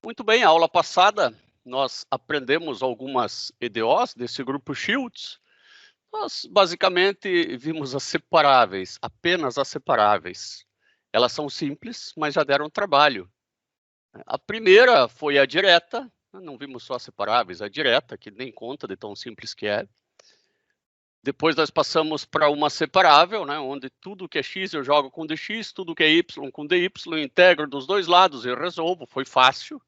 Muito bem, a aula passada nós aprendemos algumas EDOs desse grupo Shields. Nós basicamente vimos as separáveis, apenas as separáveis. Elas são simples, mas já deram trabalho. A primeira foi a direta, não vimos só as separáveis, a direta, que nem conta de tão simples que é. Depois nós passamos para uma separável, né, onde tudo que é x eu jogo com dx, tudo que é y com dy, integro dos dois lados e resolvo, foi fácil.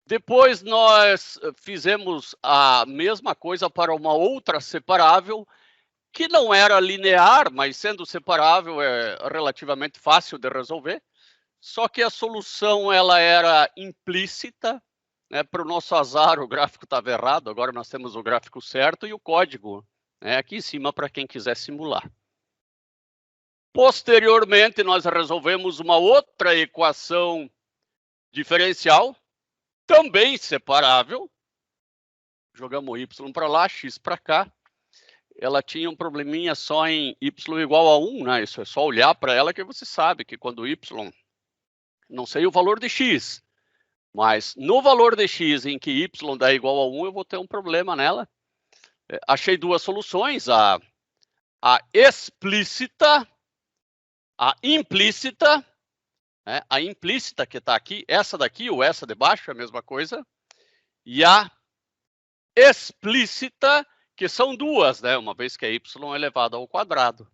Depois nós fizemos a mesma coisa para uma outra separável, que não era linear, mas sendo separável é relativamente fácil de resolver. Só que a solução ela era implícita, né? Para o nosso azar o gráfico estava errado, agora nós temos o gráfico certo e o código, né, aqui em cima para quem quiser simular. Posteriormente nós resolvemos uma outra equação diferencial, também separável. Jogamos y para lá, x para cá. Ela tinha um probleminha só em y igual a 1, né? Isso é só olhar para ela que você sabe que quando y, não sei o valor de x, mas no valor de x em que y dá igual a 1, eu vou ter um problema nela. Achei duas soluções, a explícita, a implícita, né? A implícita que está aqui, essa daqui ou essa de baixo é a mesma coisa, e a explícita, que são duas, né? Uma vez que é y elevado ao quadrado.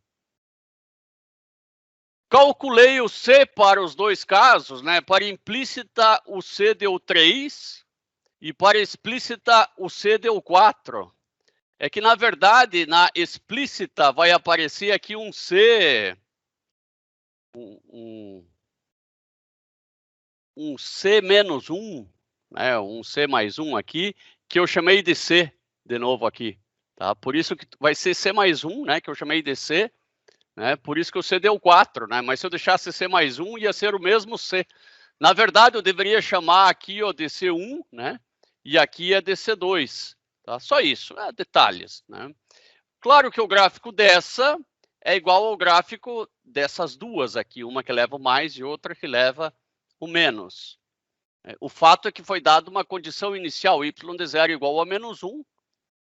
Calculei o C para os dois casos, né? Para implícita o C deu 3 e para explícita o C deu 4. É que, na verdade, na explícita vai aparecer aqui um C, um C menos 1, né? Um C mais 1 aqui, que eu chamei de C de novo aqui. Tá? Por isso que vai ser C mais 1, né? Que eu chamei de C. Né? Por isso que o C deu 4, né? Mas se eu deixasse C mais 1, ia ser o mesmo C. Na verdade, eu deveria chamar aqui ó, de C1, né? E aqui é de C2. Tá? Só isso, detalhes. Né? Claro que o gráfico dessa é igual ao gráfico dessas duas aqui, uma que leva o mais e outra que leva o menos. O fato é que foi dada uma condição inicial, y de 0 igual a menos 1.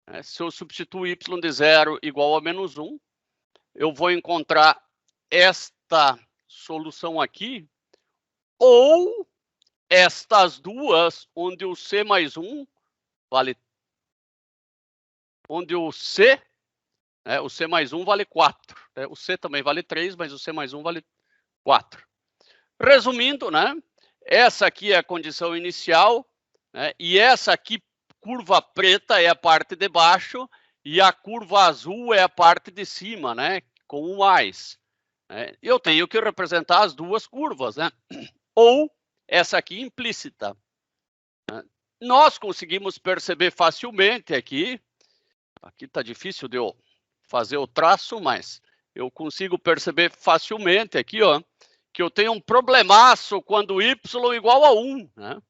Né? Se eu substituo y de 0 igual a menos 1, eu vou encontrar esta solução aqui, ou estas duas, onde o C mais 1 vale... Onde o C mais 1 vale 4. Né? O C também vale 3, mas o C mais 1 vale 4. Resumindo, né? Essa aqui é a condição inicial, né? E essa aqui, curva preta, é a parte de baixo, e a curva azul é a parte de cima, né? Com o mais. Eu tenho que representar as duas curvas, né? Ou essa aqui implícita. Nós conseguimos perceber facilmente aqui está difícil de eu fazer o traço, mas eu consigo perceber facilmente aqui, ó, que eu tenho um problemaço quando y igual a 1, né?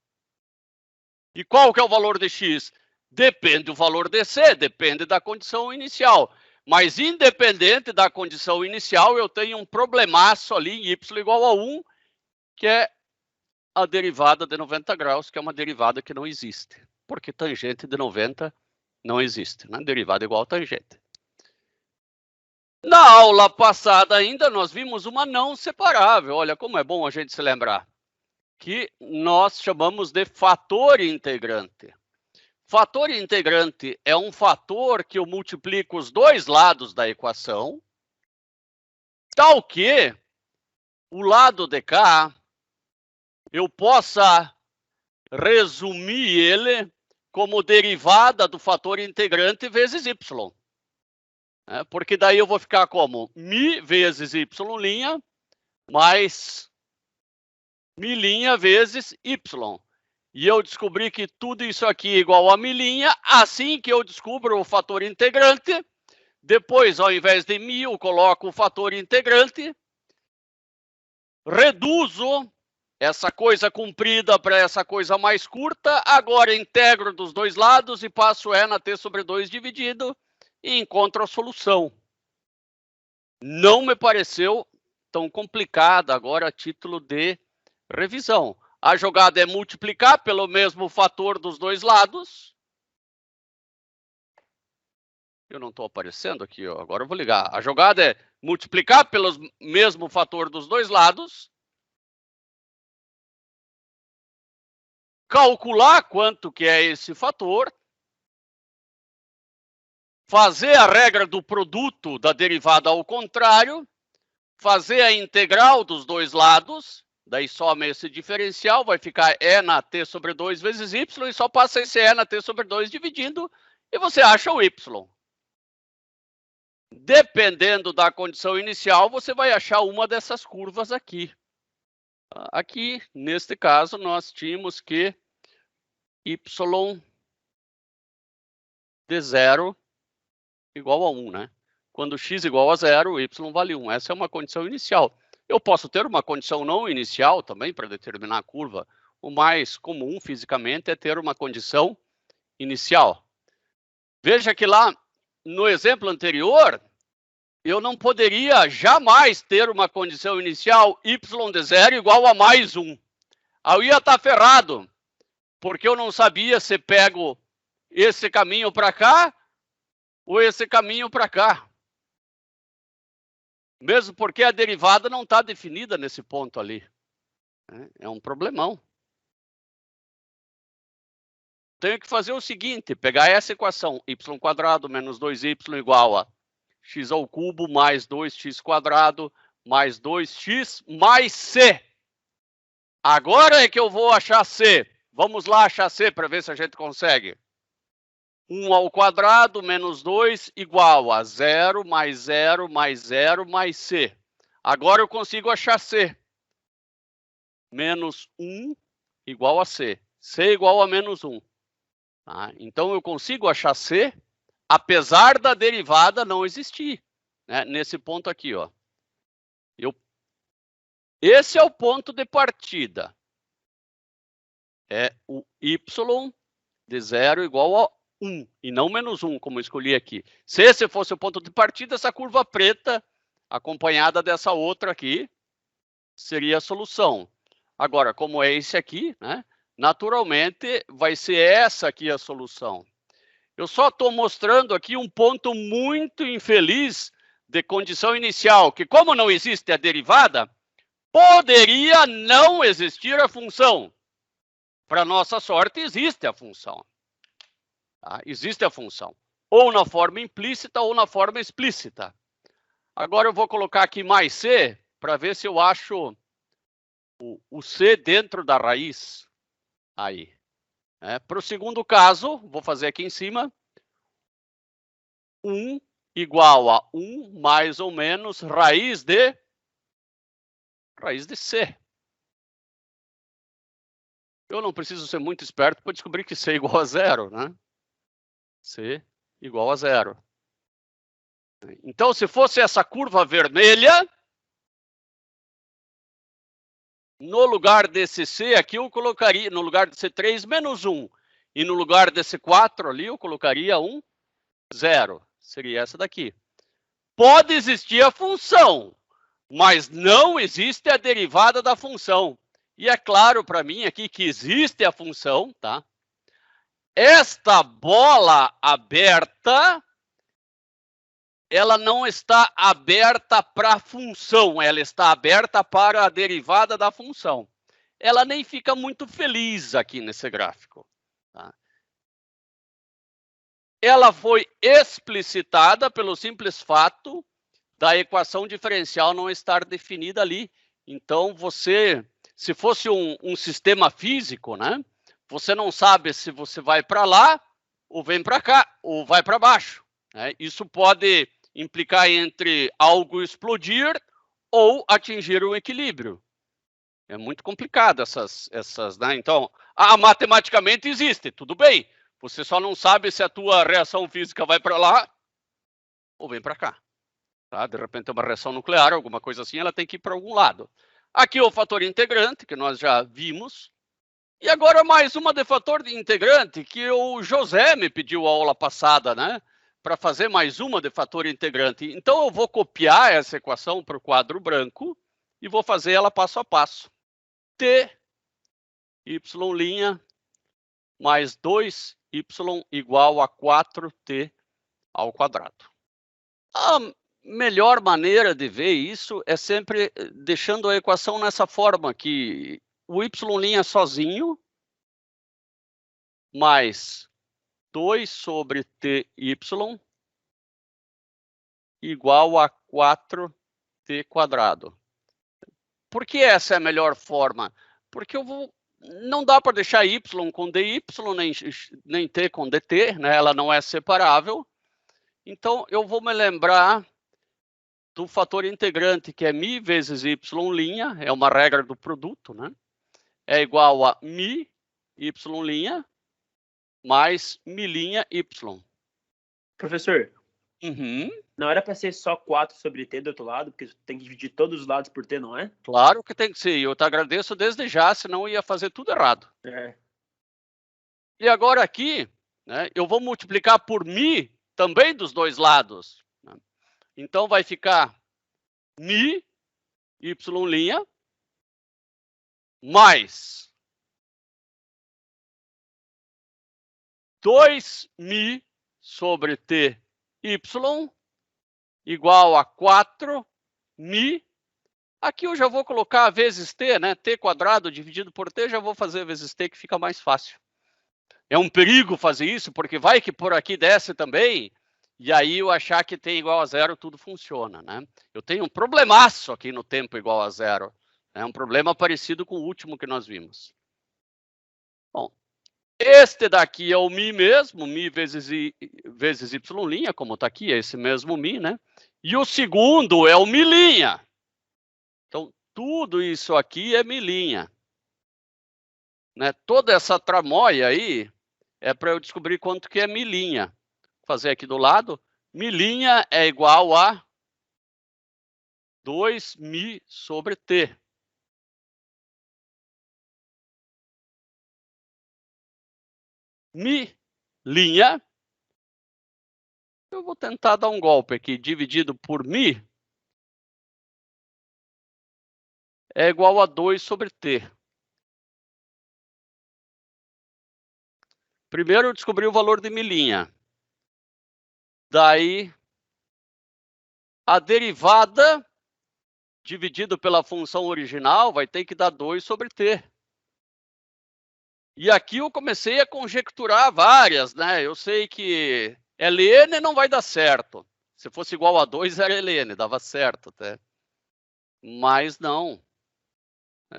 E qual que é o valor de x? Depende do valor de c, depende da condição inicial. Mas independente da condição inicial, eu tenho um problemaço ali em y igual a 1, que é a derivada de 90 graus, que é uma derivada que não existe, porque tangente de 90 não existe, né? Derivada igual a tangente. Na aula passada ainda, nós vimos uma não separável. Olha como é bom a gente se lembrar. Que nós chamamos de fator integrante. Fator integrante é um fator que eu multiplico os dois lados da equação, tal que o lado de cá eu possa resumir ele como derivada do fator integrante vezes y. Porque daí eu vou ficar como mi vezes y' mais mi' vezes y. E eu descobri que tudo isso aqui é igual a mi'. Assim que eu descubro o fator integrante, depois, ao invés de mi, eu coloco o fator integrante, reduzo essa coisa comprida para essa coisa mais curta, agora integro dos dois lados e passo E na T sobre 2 dividido e encontro a solução. Não me pareceu tão complicada agora a título de revisão. A jogada é multiplicar pelo mesmo fator dos dois lados. Eu não estou aparecendo aqui, ó. Agora eu vou ligar. A jogada é multiplicar pelo mesmo fator dos dois lados. Calcular quanto que é esse fator. Fazer a regra do produto da derivada ao contrário. Fazer a integral dos dois lados. Daí soma esse diferencial, vai ficar E na T sobre 2 vezes Y, e só passa esse E na T sobre 2 dividindo, e você acha o Y. Dependendo da condição inicial, você vai achar uma dessas curvas aqui. Aqui, neste caso, nós tínhamos que Y de 0 igual a 1, né? Quando x igual a 0, y vale 1. Essa é uma condição inicial. Eu posso ter uma condição não inicial também para determinar a curva. O mais comum fisicamente é ter uma condição inicial. Veja que lá no exemplo anterior, eu não poderia jamais ter uma condição inicial y de 0 igual a mais 1. Aí eu ia estar ferrado, porque eu não sabia se pego esse caminho para cá ou esse caminho para cá. Mesmo porque a derivada não está definida nesse ponto ali. É um problemão. Tenho que fazer o seguinte, pegar essa equação, y² menos 2y igual a x ao cubo mais 2x² mais 2x mais c. Agora é que eu vou achar c. Vamos lá achar c para ver se a gente consegue. 1 ao quadrado menos 2 igual a 0 mais 0 mais 0 mais c. Agora eu consigo achar c. Menos 1 igual a c. c igual a menos 1. Tá? Então eu consigo achar c, apesar da derivada não existir. Né? Nesse ponto aqui, ó. Esse é o ponto de partida. É o y de 0 igual a 1, e não menos 1, como eu escolhi aqui. Se esse fosse o ponto de partida, essa curva preta, acompanhada dessa outra aqui, seria a solução. Agora, como é esse aqui, né, naturalmente, vai ser essa aqui a solução. Eu só estou mostrando aqui um ponto muito infeliz de condição inicial, que como não existe a derivada, poderia não existir a função. Para nossa sorte, existe a função. Tá? Existe a função, ou na forma implícita ou na forma explícita. Agora eu vou colocar aqui mais c, para ver se eu acho o c dentro da raiz. Aí. Para o segundo caso, vou fazer aqui em cima. 1 igual a 1 mais ou menos raiz de c. Eu não preciso ser muito esperto para descobrir que c é igual a 0, né? C igual a 0. Então, se fosse essa curva vermelha, no lugar desse C aqui, eu colocaria, no lugar de C3, menos 1. E no lugar desse 4 ali, eu colocaria 0. Seria essa daqui. Pode existir a função, mas não existe a derivada da função. E é claro para mim aqui que existe a função, tá? Esta bola aberta, ela não está aberta para a função, ela está aberta para a derivada da função. Ela nem fica muito feliz aqui nesse gráfico. Tá? Ela foi explicitada pelo simples fato da equação diferencial não estar definida ali. Então, você, se fosse um sistema físico, né? Você não sabe se você vai para lá, ou vem para cá, ou vai para baixo. Né? Isso pode implicar entre algo explodir ou atingir um equilíbrio. É muito complicado essas né? Então, matematicamente existe, tudo bem. Você só não sabe se a tua reação física vai para lá ou vem para cá. Tá? De repente é uma reação nuclear, alguma coisa assim, ela tem que ir para algum lado. Aqui é o fator integrante, que nós já vimos. E agora mais uma de fator de integrante, que o José me pediu a aula passada, né? Para fazer mais uma de fator integrante. Então, eu vou copiar essa equação para o quadro branco e vou fazer ela passo a passo. T y' mais 2y igual a 4t ao quadrado. A melhor maneira de ver isso é sempre deixando a equação nessa forma, que o y' sozinho mais 2 sobre ty igual a 4t quadrado. Por que essa é a melhor forma? Porque não dá para deixar y com dy, nem t com dt, né? Ela não é separável. Então, eu vou me lembrar do fator integrante, que é μ vezes y', é uma regra do produto, né? É igual a μ y' mais μ'y. Professor, Uhum. não era para ser só 4 sobre t do outro lado, porque tem que dividir todos os lados por t, não é? Claro que tem que ser. Eu te agradeço desde já, senão eu ia fazer tudo errado. É. E agora aqui, né, eu vou multiplicar por μ também dos dois lados. Né? Então, vai ficar μ y' mais 2μ sobre ty igual a 4μ. Aqui eu já vou colocar vezes t, né? T quadrado dividido por t, já vou fazer vezes t, que fica mais fácil. É um perigo fazer isso, porque vai que por aqui desce também, e aí eu achar que t igual a zero, tudo funciona, né? Eu tenho um problemaço aqui no tempo igual a zero. É um problema parecido com o último que nós vimos. Bom, este daqui é o μ mesmo, μ vezes y', como está aqui, é esse mesmo μ, né? E o segundo é o μ'. Então, tudo isso aqui é μ'. Né? Toda essa tramóia aí é para eu descobrir quanto que é μ'. Vou fazer aqui do lado. μ' é igual a 2μ sobre t. μ', eu vou tentar dar um golpe aqui, dividido por μ, é igual a 2 sobre t. Primeiro eu descobri o valor de μ'. Daí, a derivada dividido pela função original vai ter que dar 2 sobre t. E aqui eu comecei a conjecturar várias, né? Eu sei que ln não vai dar certo. Se fosse igual a 2, era ln, dava certo até. Mas não.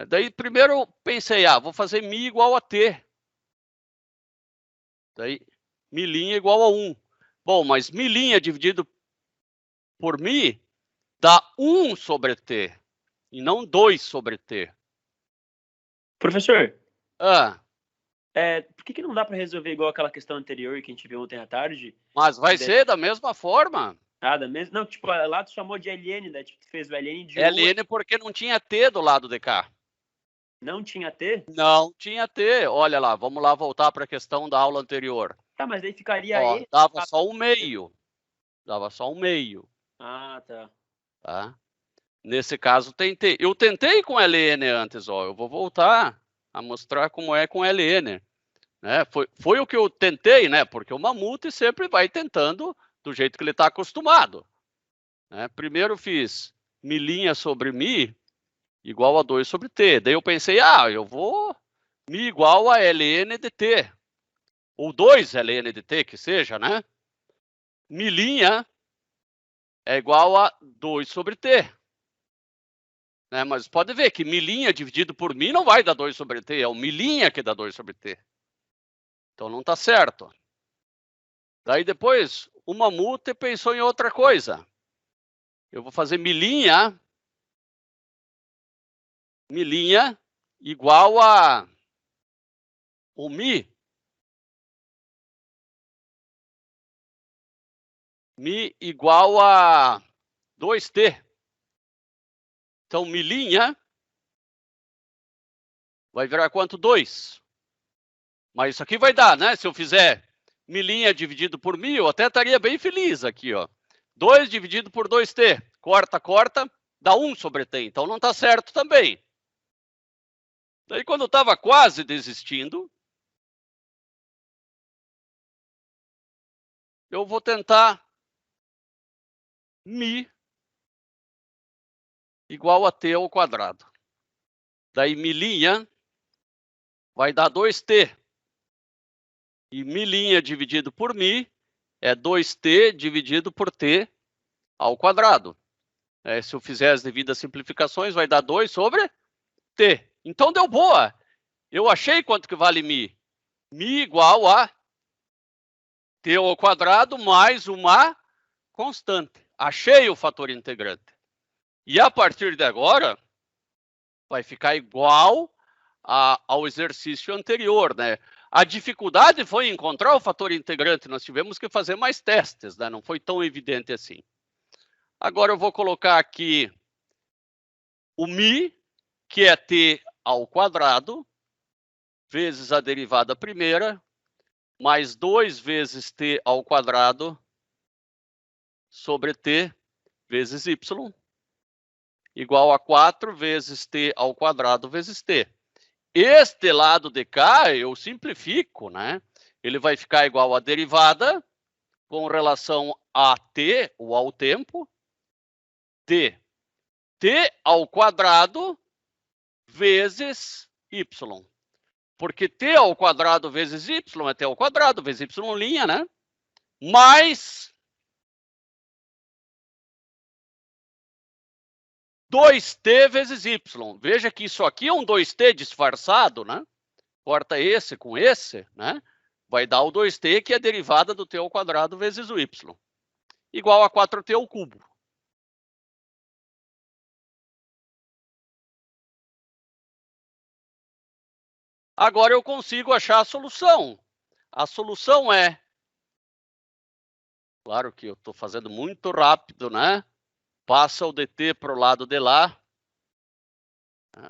Daí, primeiro eu pensei, vou fazer μ igual a t. Daí, μ' igual a 1. Bom, mas μ' dividido por μ dá 1 sobre t, e não 2 sobre t. Professor, por que não dá para resolver igual aquela questão anterior que a gente viu ontem à tarde? Mas vai ser da mesma forma. Da mesma? Não, tipo, lá tu chamou de ln, né? Tipo, tu fez o ln de ln porque não tinha t do lado de cá. Não tinha t? Não tinha t. Olha lá, vamos lá voltar para a questão da aula anterior. Tá, mas aí ficaria e. Dava só um meio. Dava só um meio. Tá. Nesse caso, tentei. Eu tentei com ln antes, eu vou voltar a mostrar como é com ln. Né? Foi o que eu tentei, né? Porque o mamute sempre vai tentando do jeito que ele está acostumado. Né? Primeiro fiz μ' sobre μ igual a 2 sobre t. Daí eu pensei, eu vou μ igual a ln de t. Ou 2 ln de t, que seja, né? μ' é igual a 2 sobre t. Né? Mas pode ver que μ' dividido por μ não vai dar 2 sobre t, é o μ' que dá 2 sobre t. Então não está certo. Daí depois, o mamute pensou em outra coisa. Eu vou fazer μ' igual a o μ igual a 2t. Então, μ' vai virar quanto? 2. Mas isso aqui vai dar, né? Se eu fizer μ' dividido por μ, eu até estaria bem feliz aqui, 2 dividido por 2t. Corta, corta, dá 1 sobre t. Então, não está certo também. Daí, quando eu estava quase desistindo, eu vou tentar mi igual a t ao quadrado. Daí, milinha vai dar 2t. E milinha dividido por mi é 2t dividido por t ao quadrado. Se eu fizer as devidas simplificações, vai dar 2 sobre t. Então, deu boa. Eu achei quanto que vale mi. Mi igual a t ao quadrado mais uma constante. Achei o fator integrante. E a partir de agora, vai ficar igual ao exercício anterior, né? A dificuldade foi encontrar o fator integrante. Nós tivemos que fazer mais testes, né? Não foi tão evidente assim. Agora eu vou colocar aqui o mi, que é t ao quadrado, vezes a derivada primeira, mais 2 vezes t ao quadrado sobre t vezes y, igual a 4 vezes t ao quadrado vezes t. Este lado de cá, eu simplifico, né? Ele vai ficar igual a derivada com relação a t, ou ao tempo, de t ao quadrado vezes y. Porque t ao quadrado vezes y é t ao quadrado vezes y', né? Mais 2t vezes y. Veja que isso aqui é um 2t disfarçado, né? Corta esse com esse, né? Vai dar o 2t, que é a derivada do t ao quadrado vezes o y. Igual a 4t ao cubo. Agora eu consigo achar a solução. A solução é... Claro que eu estou fazendo muito rápido, né? Passa o dt para o lado de lá.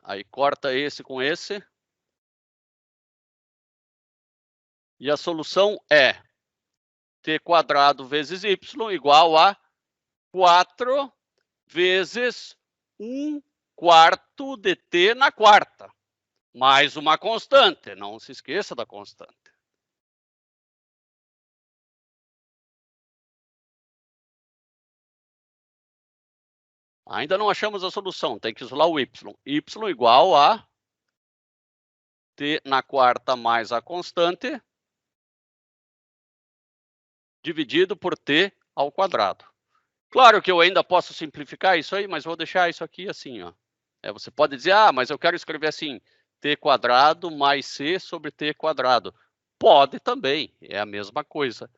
Aí corta esse com esse. E a solução é t quadrado vezes y igual a 4 vezes 1/4 de t na quarta. Mais uma constante. Não se esqueça da constante. Ainda não achamos a solução. Tem que isolar o y. Y igual a t na quarta mais a constante dividido por t ao quadrado. Claro que eu ainda posso simplificar isso aí, mas vou deixar isso aqui assim, ó. Você pode dizer, mas eu quero escrever assim, t quadrado mais c sobre t quadrado. Pode também, é a mesma coisa.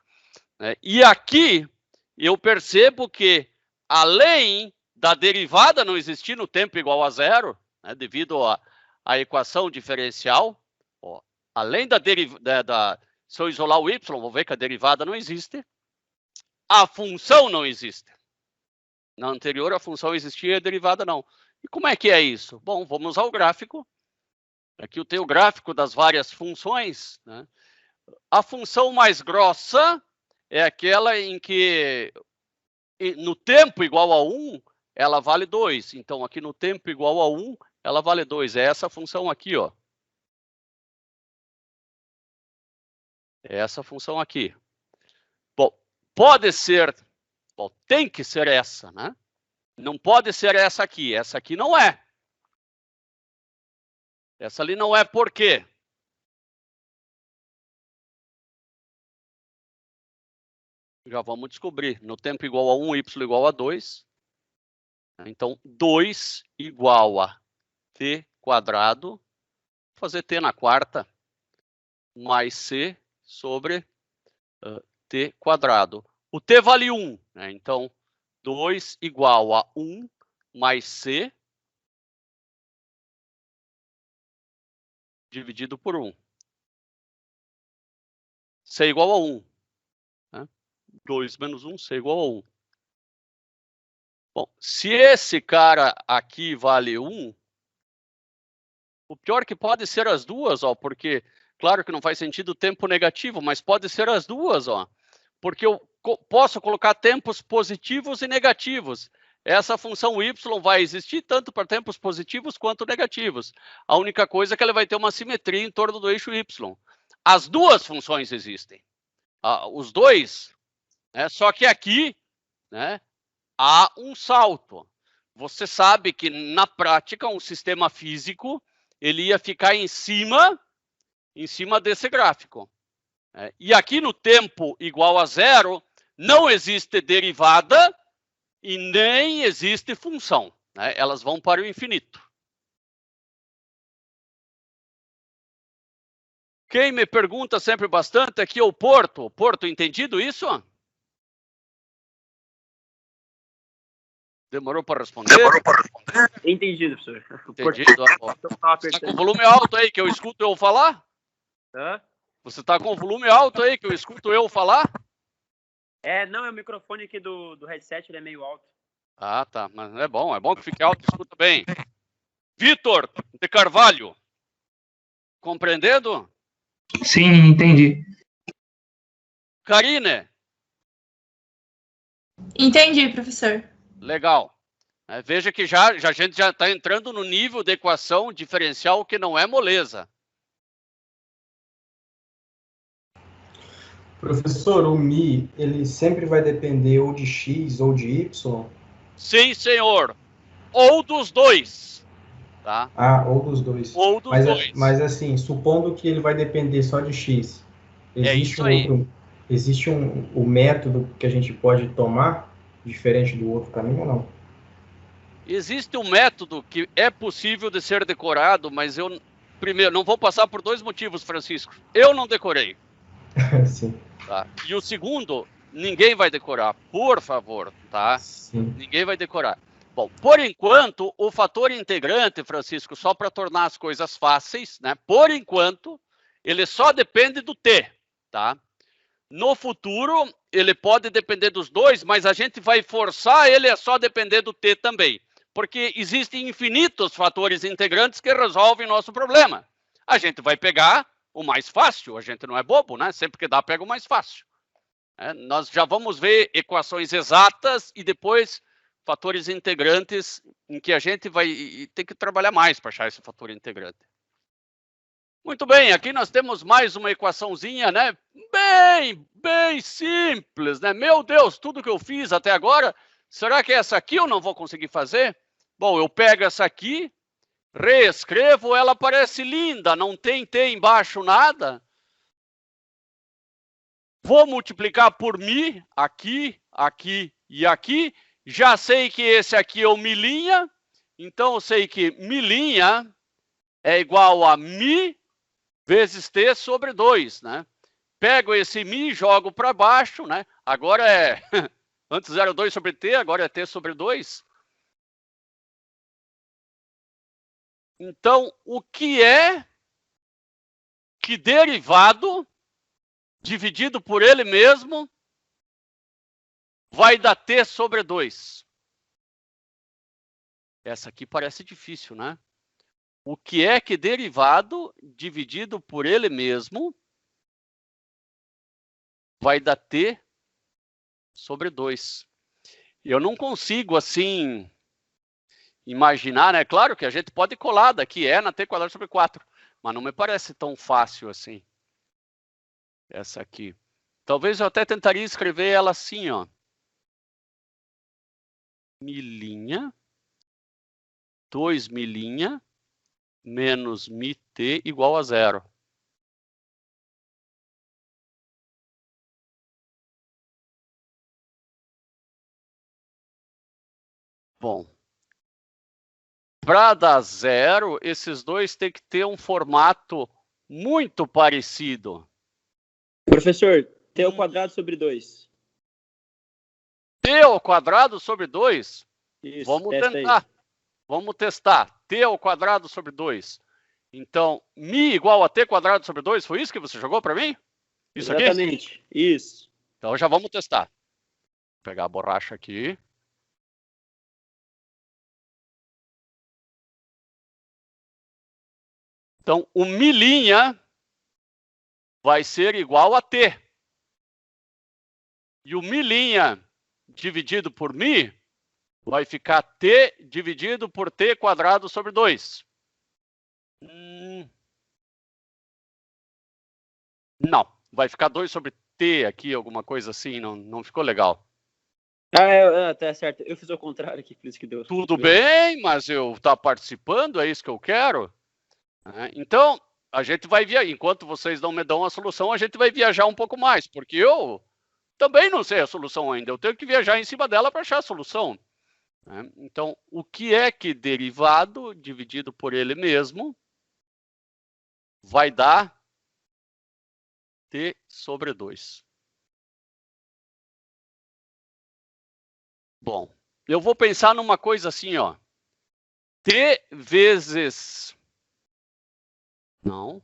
E aqui, eu percebo que, além da derivada não existir no tempo igual a zero, né, devido à equação diferencial, além da derivada, se eu isolar o y, vou ver que a derivada não existe, a função não existe. Na anterior, a função existia e a derivada não. E como é que é isso? Bom, vamos usar o gráfico. Aqui eu tenho o gráfico das várias funções, né? A função mais grossa é aquela em que, no tempo igual a 1, ela vale 2. Então, aqui no tempo igual a 1, ela vale 2. É essa função aqui, ó. É essa função aqui. Bom, pode ser... Bom, tem que ser essa, né? Não pode ser essa aqui. Essa aqui não é. Essa ali não é por quê? Já vamos descobrir. No tempo igual a 1, y igual a 2. Então, 2 igual a t quadrado. Vou fazer t na quarta. Mais c sobre t quadrado. O t vale 1. Né? Então, 2 igual a 1 mais c dividido por 1. C igual a 1. Né? 2 menos 1, C igual a 1. Bom, se esse cara aqui vale 1, o pior é que pode ser as duas, ó, porque, claro que não faz sentido o tempo negativo, mas pode ser as duas, ó, porque eu posso colocar tempos positivos e negativos. essa função y vai existir tanto para tempos positivos quanto negativos. A única coisa é que ela vai ter uma simetria em torno do eixo y. As duas funções existem. Os dois, né? Só que aqui, né, há um salto. Você sabe que, na prática, um sistema físico ele ia ficar em cima desse gráfico. E aqui no tempo igual a zero, não existe derivada e nem existe função. Né? Elas vão para o infinito. Quem me pergunta sempre bastante aqui é o Porto. Porto, entendido isso? Demorou para responder? Entendido, professor. Entendido. Você está com o volume alto aí que eu escuto eu falar? Hã? Você está com o volume alto aí que eu escuto eu falar? Não, é o microfone aqui do headset, ele é meio alto. Ah, tá. Mas é bom que fique alto, escuta bem. Vitor de Carvalho. Compreendendo? Sim, entendi. Karine. Entendi, professor. Legal. Veja que a gente já está entrando no nível de equação diferencial que não é moleza. Professor, o Mi, ele sempre vai depender ou de X ou de Y? Sim, senhor. Ou dos dois. Tá? Ou dos dois. Ou dos dois. Mas assim, supondo que ele vai depender só de X, existe existe o método que a gente pode tomar diferente do outro caminho ou não? Existe um método que é possível de ser decorado, mas eu, primeiro, não vou passar por dois motivos, Francisco. Eu não decorei. Sim. Tá? E o segundo, ninguém vai decorar, por favor, tá? Sim. Ninguém vai decorar. Bom, por enquanto, o fator integrante, Francisco, só para tornar as coisas fáceis, né? Por enquanto, ele só depende do t, tá? No futuro, ele pode depender dos dois, mas a gente vai forçar ele a só depender do t também, porque existem infinitos fatores integrantes que resolvem nosso problema. A gente vai pegar o mais fácil, a gente não é bobo, né? Sempre que dá, pega o mais fácil. Nós já vamos ver equações exatas e depois fatores integrantes em que a gente vai ter que trabalhar mais para achar esse fator integrante. Muito bem, aqui nós temos mais uma equaçãozinha, né? Bem simples, né? Meu Deus, tudo que eu fiz até agora, será que essa aqui eu não vou conseguir fazer? Bom, eu pego essa aqui, reescrevo, ela parece linda, não tem t embaixo nada. Vou multiplicar por mi, aqui, aqui e aqui. Já sei que esse aqui é o milinha, então eu sei que milinha é igual a mi vezes t sobre 2, né? Pego esse mi, jogo para baixo, né? Agora antes era 2 sobre t, agora é t sobre 2. Então, o que é que derivado dividido por ele mesmo vai dar t sobre 2? Essa aqui parece difícil, né? O que é que derivado dividido por ele mesmo vai dar t sobre 2? Eu não consigo, assim, imaginar, né? Claro que a gente pode colar daqui, na t quadrado sobre 4, mas não me parece tão fácil assim. Essa aqui. Talvez eu até tentaria escrever ela assim, ó. Milinha, 2 milinha, menos mi t igual a 0. Bom, para dar 0, esses dois têm que ter um formato muito parecido. Professor, t ao quadrado sobre 2. T ao quadrado sobre 2? Isso, vamos tentar. Aí. Vamos testar. T ao quadrado sobre 2. Então, mi igual a t quadrado sobre 2, foi isso que você jogou para mim? Isso aqui? Exatamente, isso. Então já vamos testar. Vou pegar a borracha aqui. Então, o milinha vai ser igual a t. E o milinha dividido por mi vai ficar t dividido por t quadrado sobre 2. Não, vai ficar 2 sobre t aqui, alguma coisa assim, não ficou legal. Tá certo. Eu fiz o contrário aqui, por isso que deu. Tudo bem, mas eu estou participando, é isso que eu quero. Então, a gente vai viajar, enquanto vocês não me dão a solução, a gente vai viajar um pouco mais, porque eu também não sei a solução ainda, eu tenho que viajar em cima dela para achar a solução. Então, o que é que derivado dividido por ele mesmo vai dar t sobre 2? Bom, eu vou pensar numa coisa assim, ó. T vezes... Não.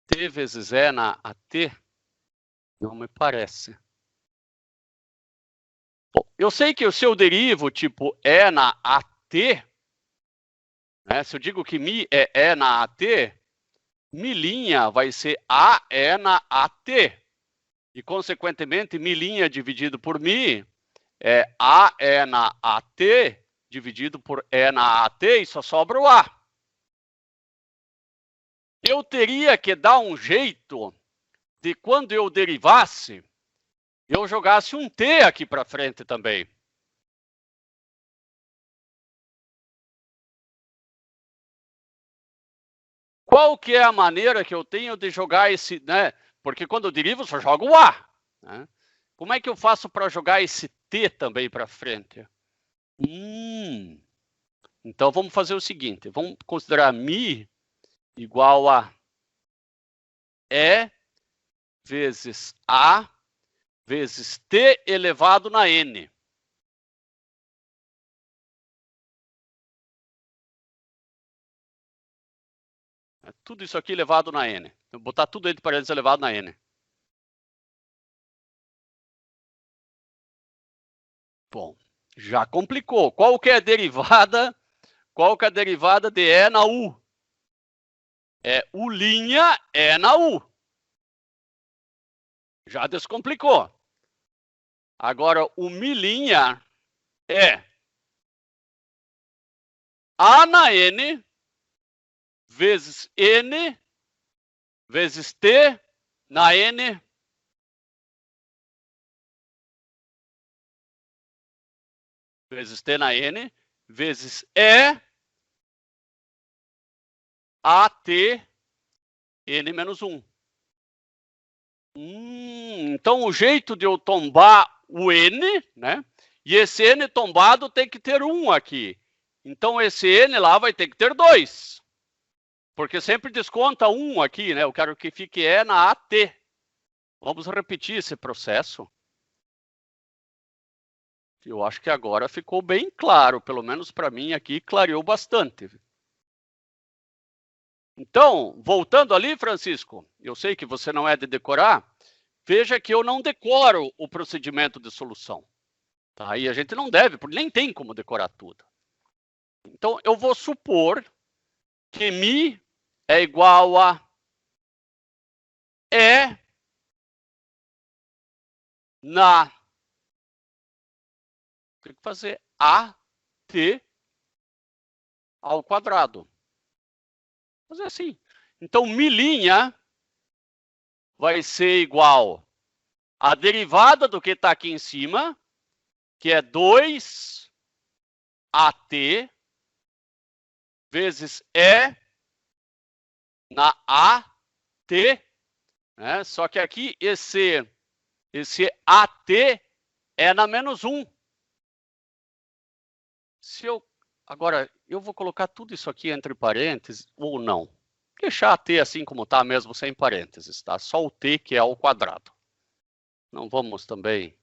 T vezes E na AT? Não me parece. Bom, eu sei que o seu derivo, tipo E na AT, né, se eu digo que Mi é E na AT, Mi' vai ser AE na AT. E, consequentemente, Mi' dividido por Mi é AE na AT dividido por E na AT e só sobra o A. Eu teria que dar um jeito de, quando eu derivasse, eu jogasse um t aqui para frente também. Qual que é a maneira que eu tenho de jogar esse, né? Porque quando eu derivo, eu só jogo o A. Né? Como é que eu faço para jogar esse t também para frente? Então, vamos fazer o seguinte. Vamos considerar Mi igual a E vezes A vezes t elevado na n. Tudo isso aqui elevado na n. Vou botar tudo entre parênteses elevado na n. Bom, já complicou. Qual que é a derivada? Qual que é a derivada de E na U? É U' E na U. Já descomplicou. Agora, o Mi' é A na N vezes N vezes T na N vezes T na N vezes E AT N menos 1. Então, o jeito de eu tombar o N, né? E esse N tombado tem que ter 1 aqui. Então, esse N lá vai ter que ter 2. Porque sempre desconta 1 aqui, né? Eu quero que fique E na AT. Vamos repetir esse processo. Eu acho que agora ficou bem claro, pelo menos para mim aqui, clareou bastante. Então, voltando ali, Francisco, eu sei que você não é de decorar, veja que eu não decoro o procedimento de solução. Tá? E a gente não deve, porque nem tem como decorar tudo. Então, eu vou supor que Mi é igual a E na... Tem que fazer AT ao quadrado. Vou fazer assim. Então, Mi' vai ser igual a derivada do que está aqui em cima, que é 2AT vezes E na AT. Né? Só que aqui esse AT é na menos 1. Agora, eu vou colocar tudo isso aqui entre parênteses ou não? Deixar a t assim como está, mesmo sem parênteses, tá? Só o t que é ao quadrado. Não vamos também...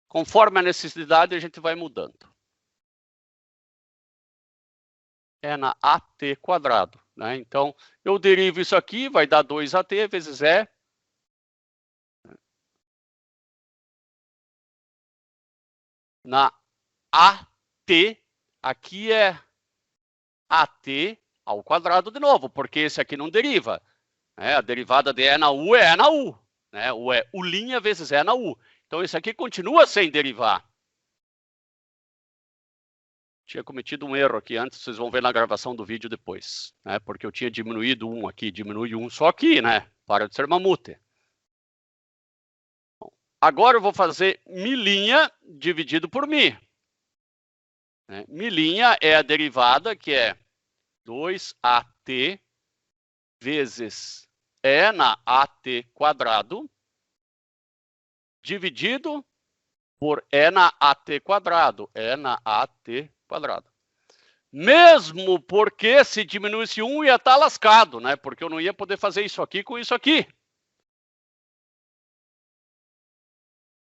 Conforme a necessidade, a gente vai mudando. É na AT quadrado, né? Então, eu derivo isso aqui, vai dar 2AT vezes E. Na AT, aqui é AT ao quadrado de novo, porque esse aqui não deriva. A derivada de E na U é E na U. Né? U é U' vezes E na U. Então, esse aqui continua sem derivar. tinha cometido um erro aqui antes, vocês vão ver na gravação do vídeo depois, né? Porque eu tinha diminuído um aqui, diminui um só aqui, né? Para de ser mamute. Agora eu vou fazer milinha dividido por mi. Né? Milinha é a derivada, que é 2at vezes e na at quadrado, dividido por e na at quadrado, e na at quadrado. Mesmo porque se diminuísse um ia estar lascado, né? Porque eu não ia poder fazer isso aqui com isso aqui.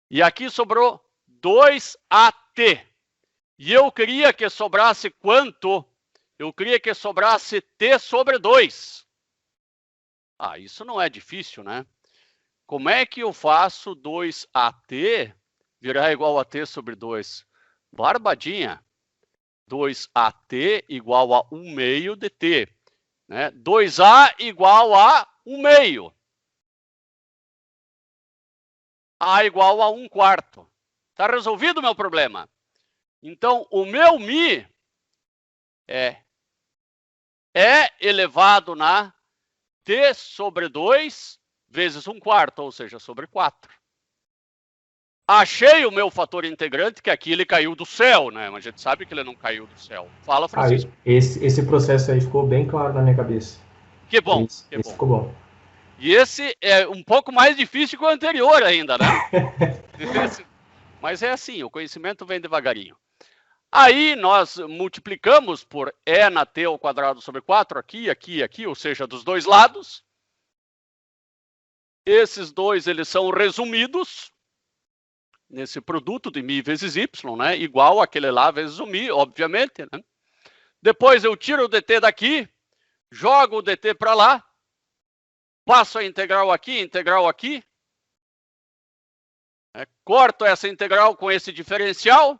E aqui sobrou 2at. E eu queria que sobrasse quanto? Eu queria que sobrasse t sobre 2. Ah, isso não é difícil, né? Como é que eu faço 2at virar igual a t sobre 2? Barbadinha. 2at igual a 1 meio de t. Né? 2a igual a 1 meio. A igual a 1 quarto. Está resolvido o meu problema. Então, o meu mi é elevado na t sobre 2 vezes 1 quarto, ou seja, sobre 4. Achei o meu fator integrante, que aqui ele caiu do céu, né? Mas a gente sabe que ele não caiu do céu. Fala, Francisco. Esse processo aí ficou bem claro na minha cabeça. Que bom. Esse ficou bom. E esse é um pouco mais difícil que o anterior ainda, né? Mas é assim, o conhecimento vem devagarinho. Aí nós multiplicamos por e na t ao quadrado sobre 4, aqui, aqui, aqui, ou seja, dos dois lados. Esses dois, eles são resumidos nesse produto de mi vezes y, né? Igual aquele lá vezes o mi, obviamente, né? Depois eu tiro o dt daqui, jogo o dt para lá, passo a integral aqui, corto essa integral com esse diferencial,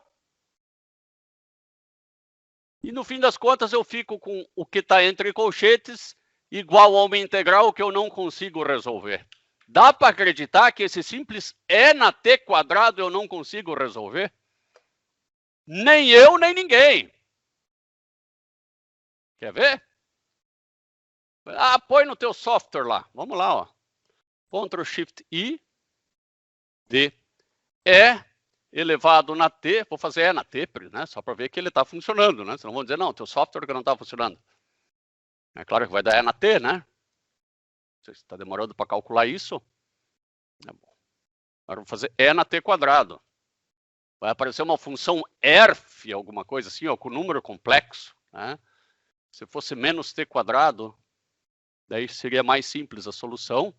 e no fim das contas eu fico com o que está entre colchetes igual a uma integral que eu não consigo resolver. Dá para acreditar que esse simples e na t quadrado eu não consigo resolver? Nem eu, nem ninguém. Quer ver? Ah, põe no teu software lá. Vamos lá, ó. Ctrl Shift I, D, E elevado na t. Vou fazer E na t, né? Só para ver que ele está funcionando, né? Vocês não vão dizer, não, teu software que não está funcionando. É claro que vai dar E na t, né? Você está demorando para calcular isso? É bom. Agora vou fazer E na t quadrado. Vai aparecer uma função erf, alguma coisa assim, ó, com número complexo, né? Se fosse menos t quadrado, daí seria mais simples a solução,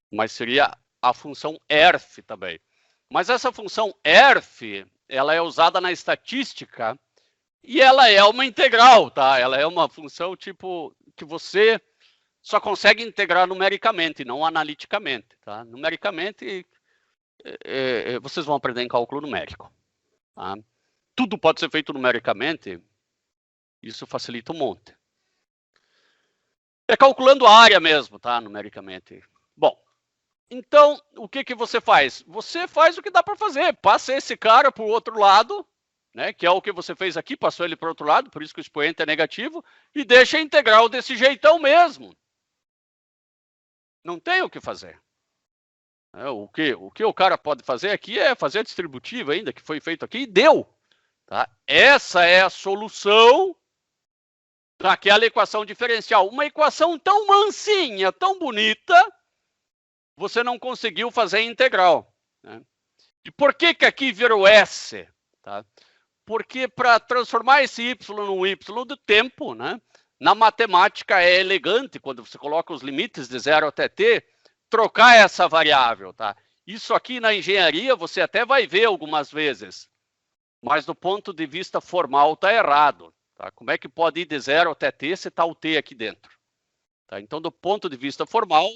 mas seria a função erf também. Mas essa função erf, ela é usada na estatística e ela é uma integral, tá? Ela é uma função tipo que você só consegue integrar numericamente, não analiticamente, tá? Numericamente, vocês vão aprender em cálculo numérico, tá? Tudo pode ser feito numericamente, isso facilita um monte. É calculando a área mesmo, tá? Numericamente. Bom, então, o que você faz? Você faz o que dá para fazer. Passa esse cara para o outro lado, né? Que é o que você fez aqui, passou ele para o outro lado, por isso que o expoente é negativo, e deixa a integral desse jeitão mesmo. Não tem o que fazer. O que o cara pode fazer aqui é fazer a distributiva ainda, que foi feito aqui, e deu. Tá? Essa é a solução daquela equação diferencial. Uma equação tão mansinha, tão bonita, você não conseguiu fazer integral. Né? E por que aqui virou S? Tá? Porque para transformar esse y num y do tempo, né? Na matemática é elegante, quando você coloca os limites de 0 até t, trocar essa variável. Tá? Isso aqui na engenharia você até vai ver algumas vezes, mas do ponto de vista formal está errado. Tá? Como é que pode ir de 0 até t se está o t aqui dentro? Tá? Então, do ponto de vista formal,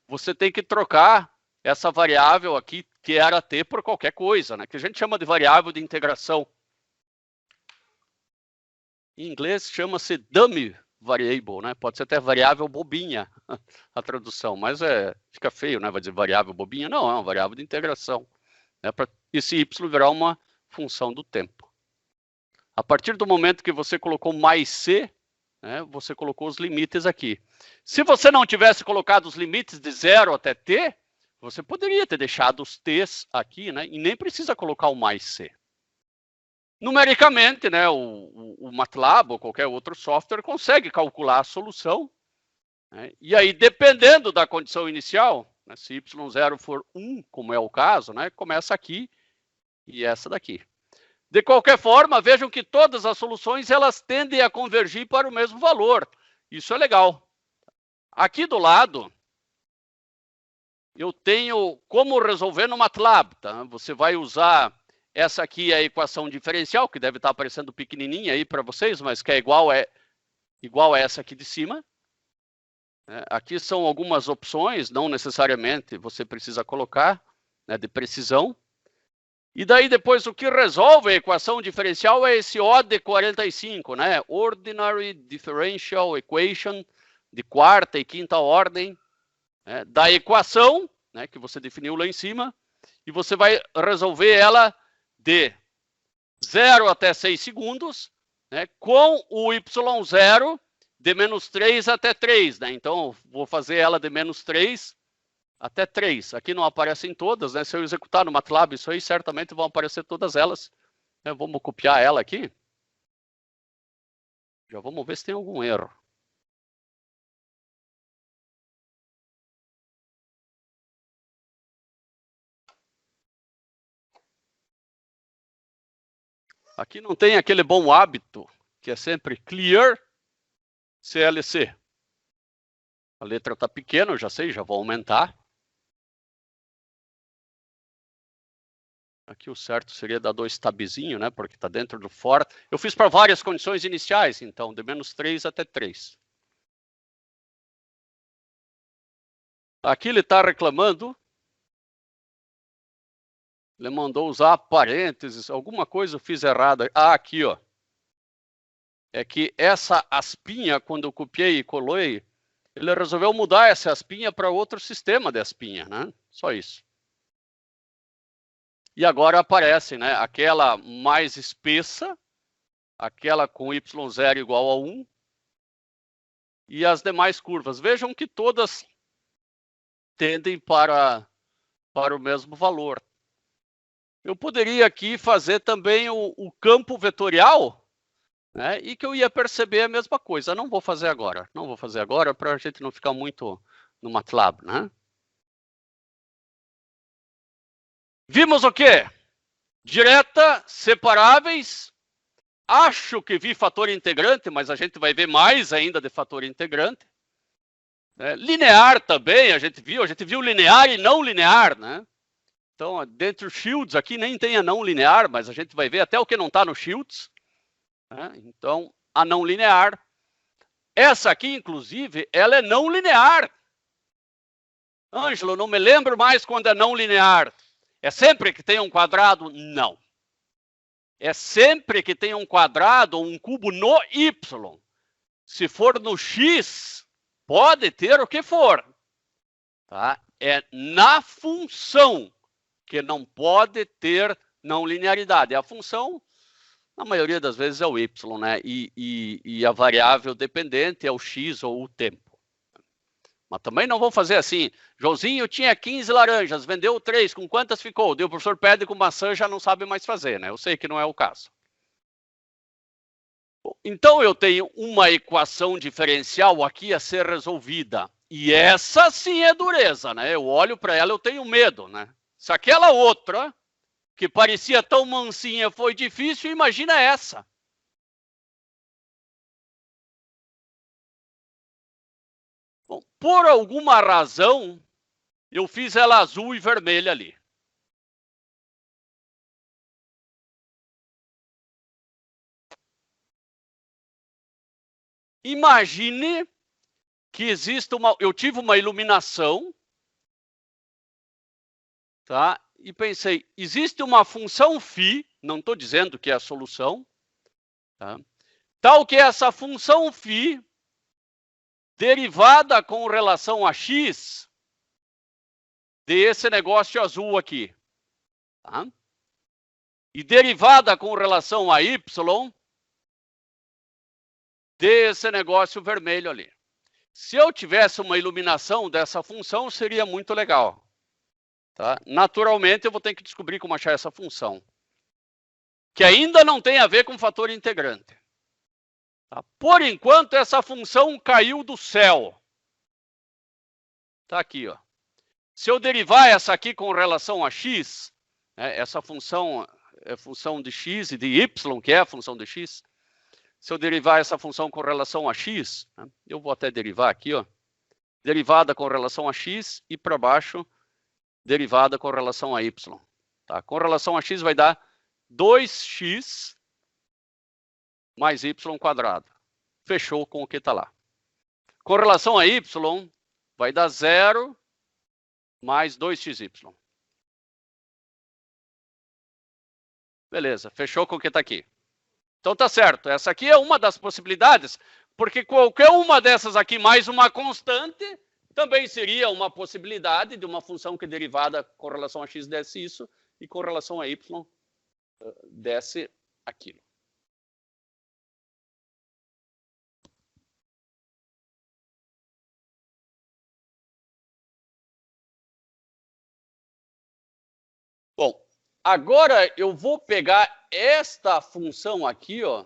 você tem que trocar essa variável aqui, que era t, por qualquer coisa, né? Que a gente chama de variável de integração. Em inglês chama-se dummy variable, né? Pode ser até variável bobinha a tradução, mas fica feio, né? Vai dizer variável bobinha. Não, é uma variável de integração. Né? Para esse y virar uma função do tempo. A partir do momento que você colocou mais C, né, você colocou os limites aqui. Se você não tivesse colocado os limites de 0 até T, você poderia ter deixado os T's aqui, né, e nem precisa colocar o mais C. Numericamente, né, o MATLAB ou qualquer outro software consegue calcular a solução, né, e aí, dependendo da condição inicial, né, se y0 for 1, como é o caso, né, começa aqui e essa daqui. De qualquer forma, vejam que todas as soluções elas tendem a convergir para o mesmo valor. Isso é legal. Aqui do lado, eu tenho como resolver no MATLAB. Tá? Você vai usar essa aqui, a equação diferencial, que deve estar aparecendo pequenininha aí para vocês, mas que é igual a essa aqui de cima. Aqui são algumas opções, não necessariamente você precisa colocar, né, de precisão. E daí depois o que resolve a equação diferencial é esse O de 45, né? Ordinary Differential Equation de quarta e quinta ordem, né, da equação, né, que você definiu lá em cima, e você vai resolver ela de 0 até 6 segundos, né, com o y0 de menos 3 até 3, né? Então, vou fazer ela de menos 3 até 3. Aqui não aparecem todas, né? Se eu executar no MATLAB isso aí, certamente vão aparecer todas elas. Vamos copiar ela aqui. Já vamos ver se tem algum erro. Aqui não tem aquele bom hábito, que é sempre clear CLC. A letra está pequena, eu já sei, já vou aumentar. Aqui o certo seria dar 2 tabzinho, né? Porque está dentro do for. Eu fiz para várias condições iniciais, então, de menos 3 até 3. Aqui ele está reclamando. Ele mandou usar parênteses, alguma coisa eu fiz errada. Ah, aqui, ó. É que essa aspinha, quando eu copiei e colei, ele resolveu mudar essa aspinha para outro sistema de aspinha, né? Só isso. E agora aparece, né, aquela mais espessa, aquela com y0 igual a 1, e as demais curvas. Vejam que todas tendem para o mesmo valor. Eu poderia aqui fazer também o campo vetorial, né, e que eu ia perceber a mesma coisa. Não vou fazer agora. Não vou fazer agora para a gente não ficar muito no MATLAB, né? Vimos o quê? Direta, separáveis. Acho que vi fator integrante, mas a gente vai ver mais ainda de fator integrante. Linear também, a gente viu linear e não linear, né? Então, dentro dos shields aqui nem tem a não linear, mas a gente vai ver até o que não está no shields. Né? Então, a não linear. Essa aqui, inclusive, ela é não linear. Ângelo, não me lembro mais quando é não linear. É sempre que tem um quadrado? Não. É sempre que tem um quadrado ou um cubo no Y. Se for no X, pode ter o que for. Tá? É na função que não pode ter não linearidade. A função, na maioria das vezes, é o Y, né? E a variável dependente é o X ou o tempo. Mas também não vou fazer assim. Joãozinho tinha 15 laranjas, vendeu 3, com quantas ficou? Daí o professor pede com maçã, já não sabe mais fazer, né? Eu sei que não é o caso. Então eu tenho uma equação diferencial aqui a ser resolvida. E essa sim é dureza, né? Eu olho para ela, eu tenho medo, né? Se aquela outra, que parecia tão mansinha, foi difícil, imagina essa. Bom, por alguma razão, eu fiz ela azul e vermelha ali. Imagine que exista eu tive uma iluminação, tá? E pensei, existe uma função φ, não estou dizendo que é a solução, tá? Tal que essa função φ derivada com relação a x desse negócio azul aqui. Tá? E derivada com relação a y desse negócio vermelho ali. Se eu tivesse uma iluminação dessa função, seria muito legal. Tá? Naturalmente, eu vou ter que descobrir como achar essa função, que ainda não tem a ver com fator integrante. Tá? Por enquanto, essa função caiu do céu. Está aqui, ó. Se eu derivar essa aqui com relação a x, né, essa função é função de x e de y, que é a função de x. Se eu derivar essa função com relação a x, né, eu vou até derivar aqui, ó, derivada com relação a x e para baixo, derivada com relação a y. Tá? Com relação a x vai dar 2x mais y quadrado. Fechou com o que está lá. Com relação a y, vai dar 0 mais 2xy. Beleza, fechou com o que está aqui. Então tá certo, essa aqui é uma das possibilidades, porque qualquer uma dessas aqui mais uma constante também seria uma possibilidade de uma função que derivada com relação a x desse isso e com relação a y desse aquilo. Bom, agora eu vou pegar esta função aqui, ó.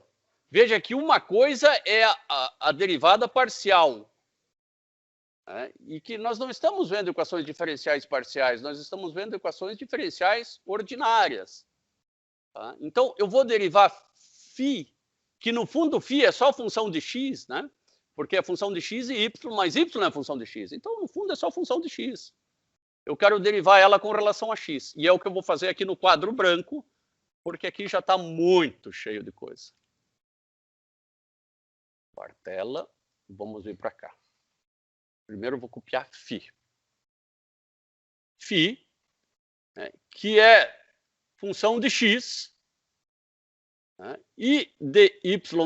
Veja que uma coisa é a derivada parcial. Né? E que nós não estamos vendo equações diferenciais parciais, nós estamos vendo equações diferenciais ordinárias. Tá? Então, eu vou derivar φ, que no fundo φ é só função de x, né? Porque é função de x e y, mas y é função de x. Então, no fundo, é só função de x. Eu quero derivar ela com relação a x. E é o que eu vou fazer aqui no quadro branco, porque aqui já está muito cheio de coisa. Martela, vamos vir para cá. Primeiro eu vou copiar φ. φ, né, que é função de x, né, e dy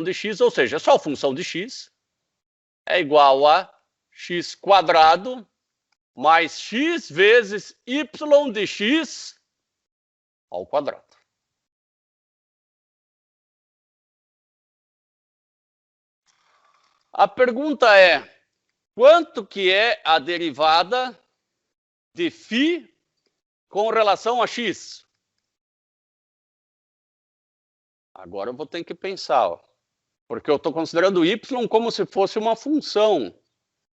de x, ou seja, só função de x, é igual a x quadrado mais x vezes y de x ao quadrado. A pergunta é, quanto que é a derivada de φ com relação a x? Agora eu vou ter que pensar, ó, porque eu estou considerando y como se fosse uma função,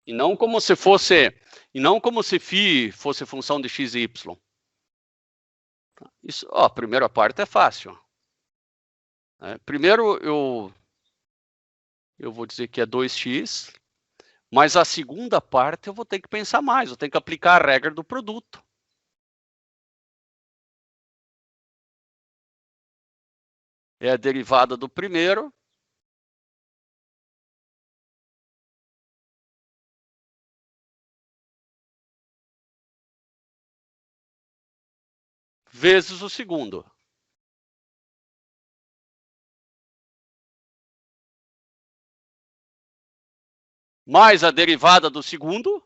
e não como se φ fosse função de x e y. Isso, ó, a primeira parte é fácil. Primeiro eu vou dizer que é 2x, mas a segunda parte eu vou ter que pensar mais, eu tenho que aplicar a regra do produto. É a derivada do primeiro vezes o segundo. Mais a derivada do segundo.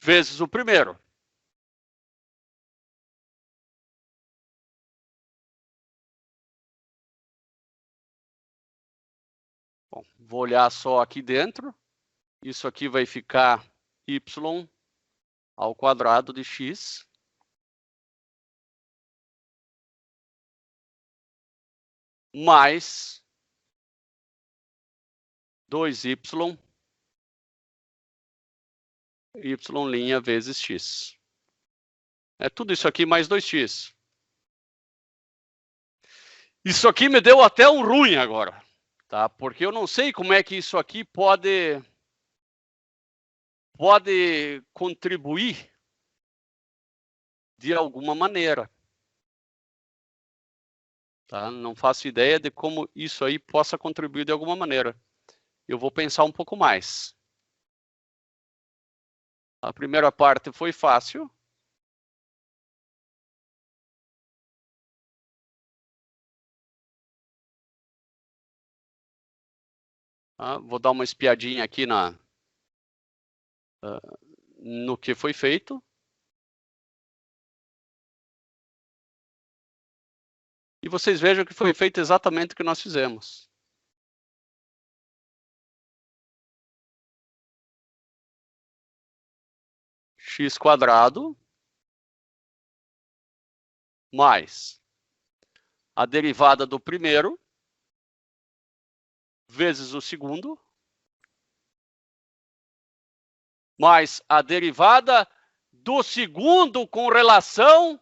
Vezes o primeiro. Bom, vou olhar só aqui dentro. Isso aqui vai ficar y ao quadrado de x. Mais 2y, y' vezes x. É tudo isso aqui mais 2x. Isso aqui me deu até um ruim agora, tá? Porque eu não sei como é que isso aqui pode contribuir de alguma maneira. Tá? Não faço ideia de como isso aí possa contribuir de alguma maneira. Eu vou pensar um pouco mais. A primeira parte foi fácil. Vou dar uma espiadinha aqui no que foi feito. E vocês vejam que foi feito exatamente o que nós fizemos. X quadrado mais a derivada do primeiro vezes o segundo mais a derivada do segundo com relação,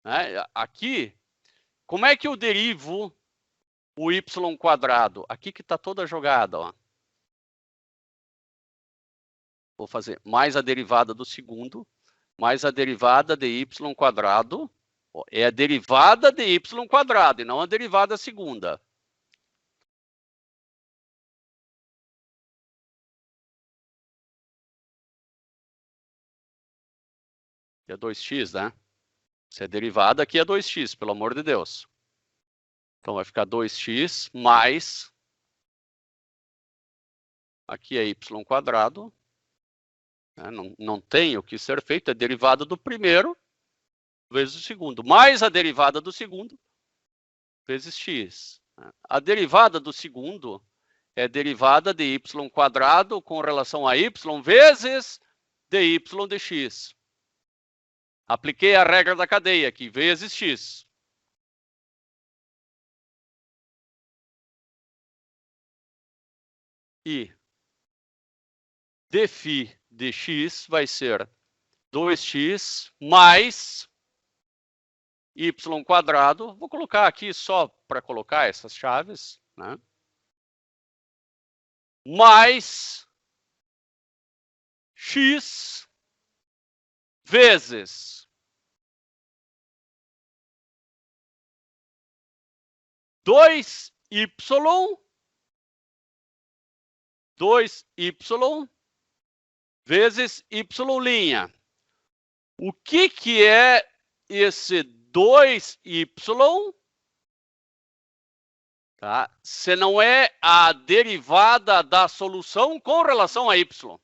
né, aqui, como é que eu derivo o y quadrado? Aqui que está toda a jogada, ó. Vou fazer mais a derivada do segundo, mais a derivada de y quadrado. É a derivada de y quadrado e não a derivada segunda. É 2x, né? Se é derivada, aqui é 2x, pelo amor de Deus. Então vai ficar 2x mais... Aqui é y quadrado. Não tem o que ser feito, é derivada do primeiro vezes o segundo, mais a derivada do segundo vezes x. A derivada do segundo é derivada de y quadrado com relação a y vezes dy de x. Apliquei a regra da cadeia aqui, vezes x. E dφ de x vai ser 2x mais y quadrado. Vou colocar aqui só para colocar essas chaves, né? Mais x vezes 2y vezes y'. O que é esse 2y? Tá? Se não é a derivada da solução com relação a y.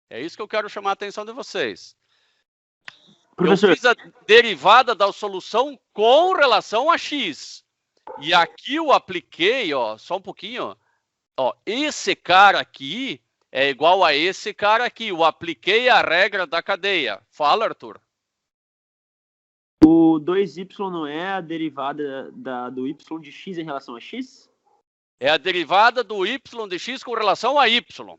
É isso que eu quero chamar a atenção de vocês. Professor, eu fiz a derivada da solução com relação a x. E aqui eu apliquei, ó, só um pouquinho, ó, esse cara aqui é igual a esse cara aqui. Eu apliquei a regra da cadeia. Fala, Arthur. O 2y não é a derivada do y de x em relação a x? É a derivada do y de x com relação a y.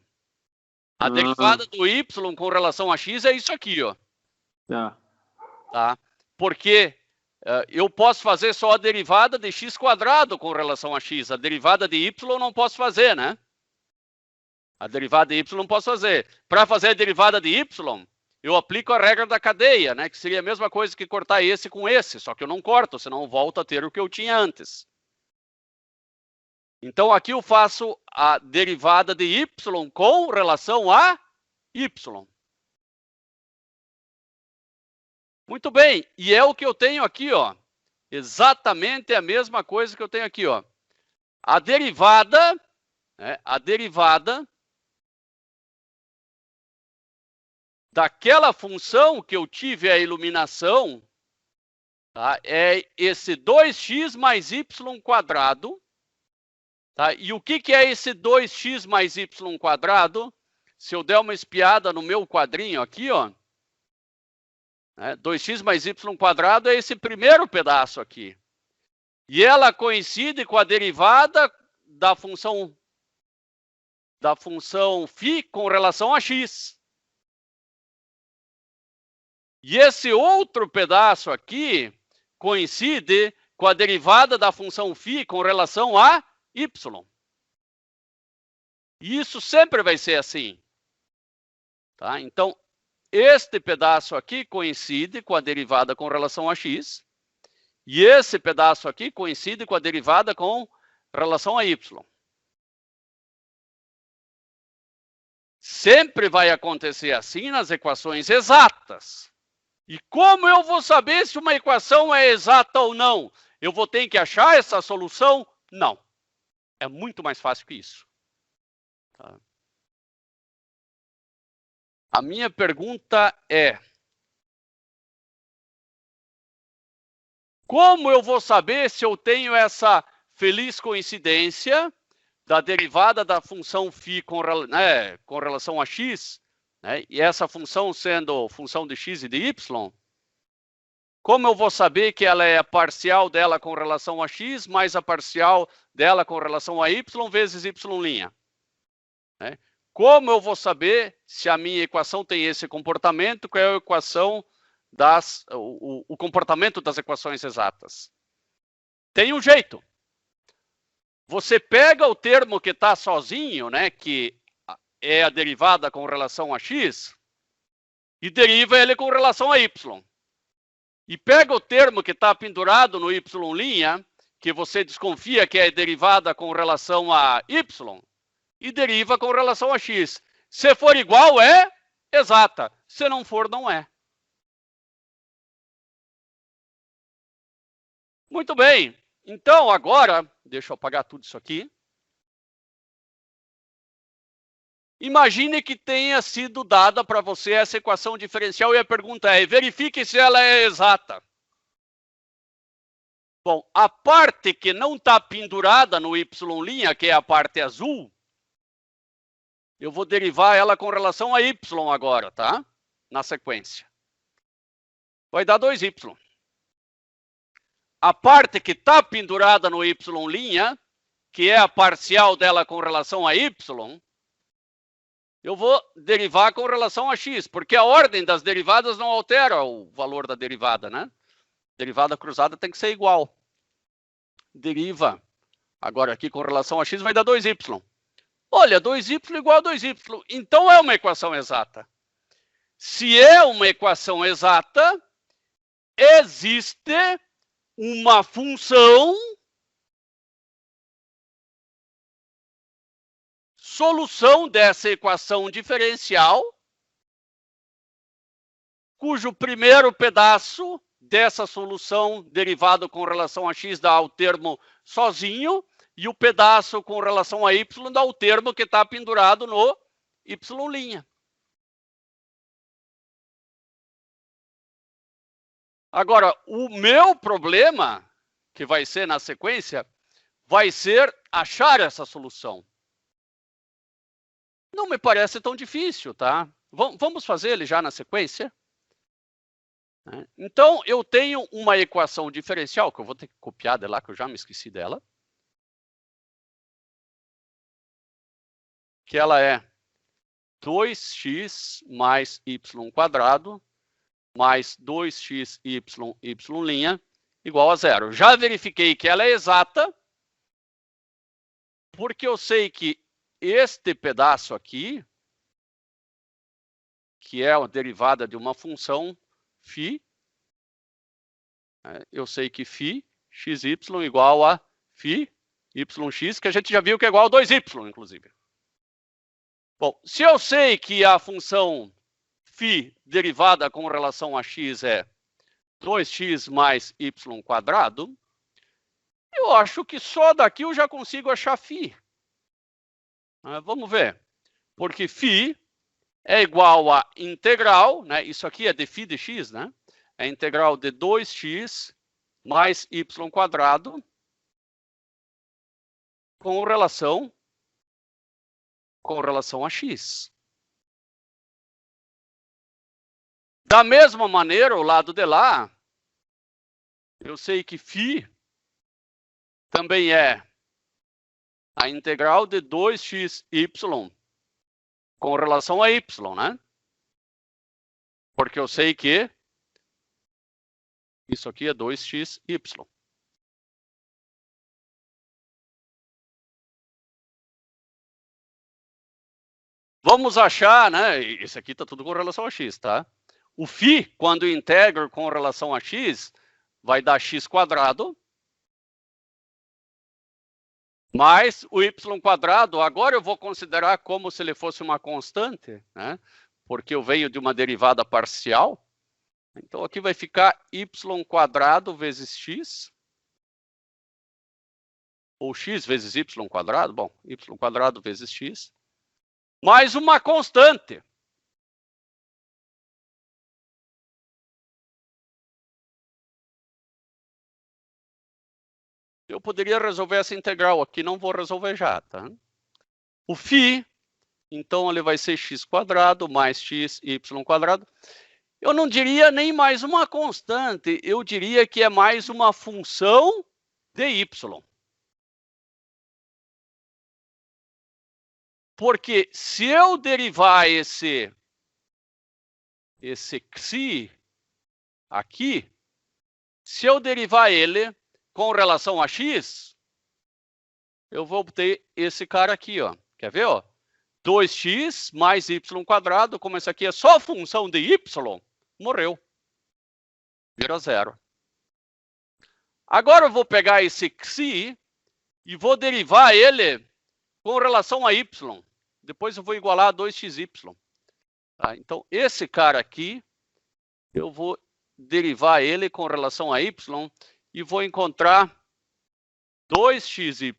A derivada do y com relação a x é isso aqui, ó. Tá? Porque eu posso fazer só a derivada de x quadrado com relação a x. A derivada de y não posso fazer, né? A derivada de y não posso fazer. Para fazer a derivada de y, eu aplico a regra da cadeia, né? Que seria a mesma coisa que cortar esse com esse. Só que eu não corto, senão eu volto a ter o que eu tinha antes. Então, aqui eu faço a derivada de y com relação a y. Muito bem. E é o que eu tenho aqui, ó. Exatamente a mesma coisa que eu tenho aqui, ó. A derivada, né, daquela função que eu tive a iluminação, tá, é esse 2x mais y quadrado. Tá? E o que é esse 2x mais y quadrado? Se eu der uma espiada no meu quadrinho aqui, ó, 2x mais y quadrado é esse primeiro pedaço aqui. E ela coincide com a derivada da função φ com relação a x. E esse outro pedaço aqui coincide com a derivada da função φ com relação a y. E isso sempre vai ser assim. Tá? Então, este pedaço aqui coincide com a derivada com relação a x. E esse pedaço aqui coincide com a derivada com relação a y. Sempre vai acontecer assim nas equações exatas. E como eu vou saber se uma equação é exata ou não? Eu vou ter que achar essa solução? Não. É muito mais fácil que isso. Tá? A minha pergunta é: como eu vou saber se eu tenho essa feliz coincidência da derivada da função φ com relação a x, né, e essa função sendo função de x e de y? Como eu vou saber que ela é a parcial dela com relação a x mais a parcial dela com relação a y vezes y'? Né? Como eu vou saber se a minha equação tem esse comportamento, qual é a equação o comportamento das equações exatas? Tem um jeito. Você pega o termo que está sozinho, né, que é a derivada com relação a x, e deriva ele com relação a y. E pega o termo que está pendurado no y', que você desconfia que é derivada com relação a y, e deriva com relação a x. Se for igual, é exata. Se não for, não é. Muito bem. Então, agora, deixa eu apagar tudo isso aqui. Imagine que tenha sido dada para você essa equação diferencial e a pergunta é: verifique se ela é exata. Bom, a parte que não está pendurada no y', que é a parte azul, eu vou derivar ela com relação a y agora, tá? Na sequência. Vai dar 2y. A parte que está pendurada no y', que é a parcial dela com relação a y, eu vou derivar com relação a x, porque a ordem das derivadas não altera o valor da derivada, né? Derivada cruzada tem que ser igual. Deriva agora aqui com relação a x vai dar 2y. Olha, 2y igual a 2y. Então é uma equação exata. Se é uma equação exata, existe uma função solução dessa equação diferencial, cujo primeiro pedaço dessa solução derivado com relação a x dá o termo sozinho, e o pedaço com relação a y dá o termo que está pendurado no y'. Agora, o meu problema, que vai ser na sequência, vai ser achar essa solução. Não me parece tão difícil, tá? Vamos fazer ele já na sequência? Então, eu tenho uma equação diferencial, que eu vou ter que copiar de lá, que eu já me esqueci dela. Que ela é 2x mais y² mais 2x y' igual a 0. Já verifiquei que ela é exata, porque eu sei que este pedaço aqui, que é a derivada de uma função φ, eu sei que φ xy igual a φ yx, que a gente já viu que é igual a 2y, inclusive. Bom, se eu sei que a função φ derivada com relação a x é 2x mais y², eu acho que só daqui eu já consigo achar φ. Vamos ver. Porque φ é igual a integral, né? Isso aqui é de φ de x, né? É integral de 2x mais y² com relação a x. Da mesma maneira, o lado de lá, eu sei que φ também é a integral de 2xy com relação a y, né? Porque eu sei que isso aqui é 2xy. Vamos achar, né? Isso aqui está tudo com relação a x, tá? O φ, quando integro com relação a x, vai dar x², mais o y². Agora eu vou considerar como se ele fosse uma constante, né? Porque eu venho de uma derivada parcial. Então aqui vai ficar y² vezes x, ou x vezes y², bom, y² vezes x, mais uma constante. eu poderia resolver essa integral aqui, não vou resolver já, tá? O φ, então, ele vai ser x² mais xy². Eu não diria nem mais uma constante, eu diria que é mais uma função de y. Porque se eu derivar esse xi aqui, se eu derivar ele com relação a x, eu vou obter esse cara aqui, ó. Quer ver, ó? 2x mais y², como esse aqui é só função de y, morreu. Vira 0. Agora eu vou pegar esse xi e vou derivar ele com relação a y. Depois eu vou igualar a 2xy. Tá? Então, esse cara aqui, eu vou derivar ele com relação a y e vou encontrar 2xy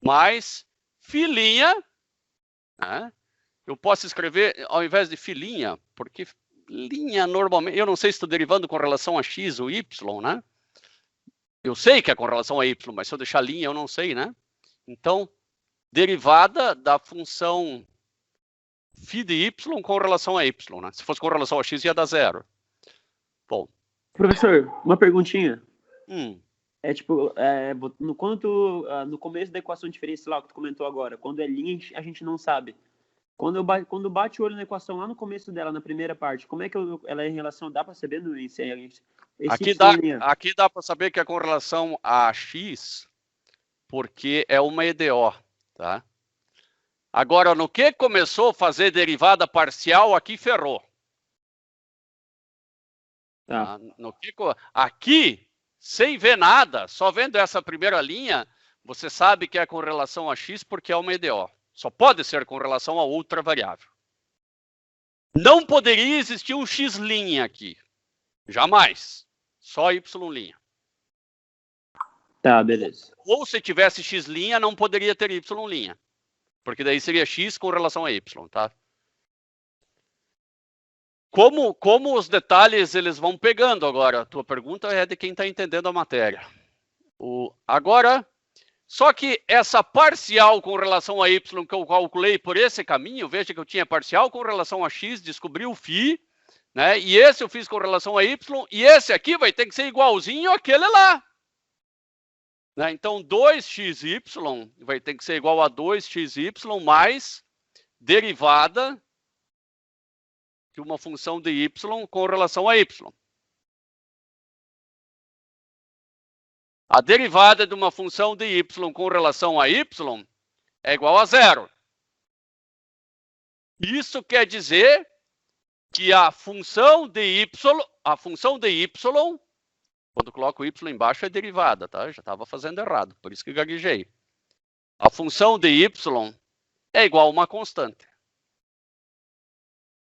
mais filinha. Né? Eu posso escrever, ao invés de filinha, porque linha normalmente, eu não sei se estou derivando com relação a x ou y, né? Eu sei que é com relação a y, mas se eu deixar linha, eu não sei, né? Então, derivada da função φ de y com relação a y, né? Se fosse com relação a x, ia dar 0. Bom. Professor, uma perguntinha. É tipo, no começo da equação diferencial que tu comentou agora, quando é linha, a gente não sabe. Quando bate o olho na equação lá no começo dela, na primeira parte, como é que ela é em relação, dá para saber no aqui dá para saber que é com relação a x, porque é uma EDO, tá? Agora, no que começou a fazer derivada parcial, aqui ferrou. Tá. Aqui, sem ver nada, só vendo essa primeira linha, você sabe que é com relação a x porque é uma EDO. Só pode ser com relação a outra variável. Não poderia existir um x' aqui. Jamais. Só y'. Tá, beleza. Ou se tivesse x', não poderia ter y'. Porque daí seria x com relação a y, tá? Como os detalhes eles vão pegando agora? A tua pergunta é de quem está entendendo a matéria. Agora, só que essa parcial com relação a y que eu calculei por esse caminho, veja que eu tinha parcial com relação a x, descobri o φ, né? E esse eu fiz com relação a y, e esse aqui vai ter que ser igualzinho àquele lá. Né? Então, 2xy vai ter que ser igual a 2xy mais derivada de uma função de y com relação a y. A derivada de uma função de y com relação a y é igual a 0. Isso quer dizer que a função de y, quando coloco y embaixo é derivada, tá? Já estava fazendo errado, por isso que gaguejei. A função de y é igual a uma constante.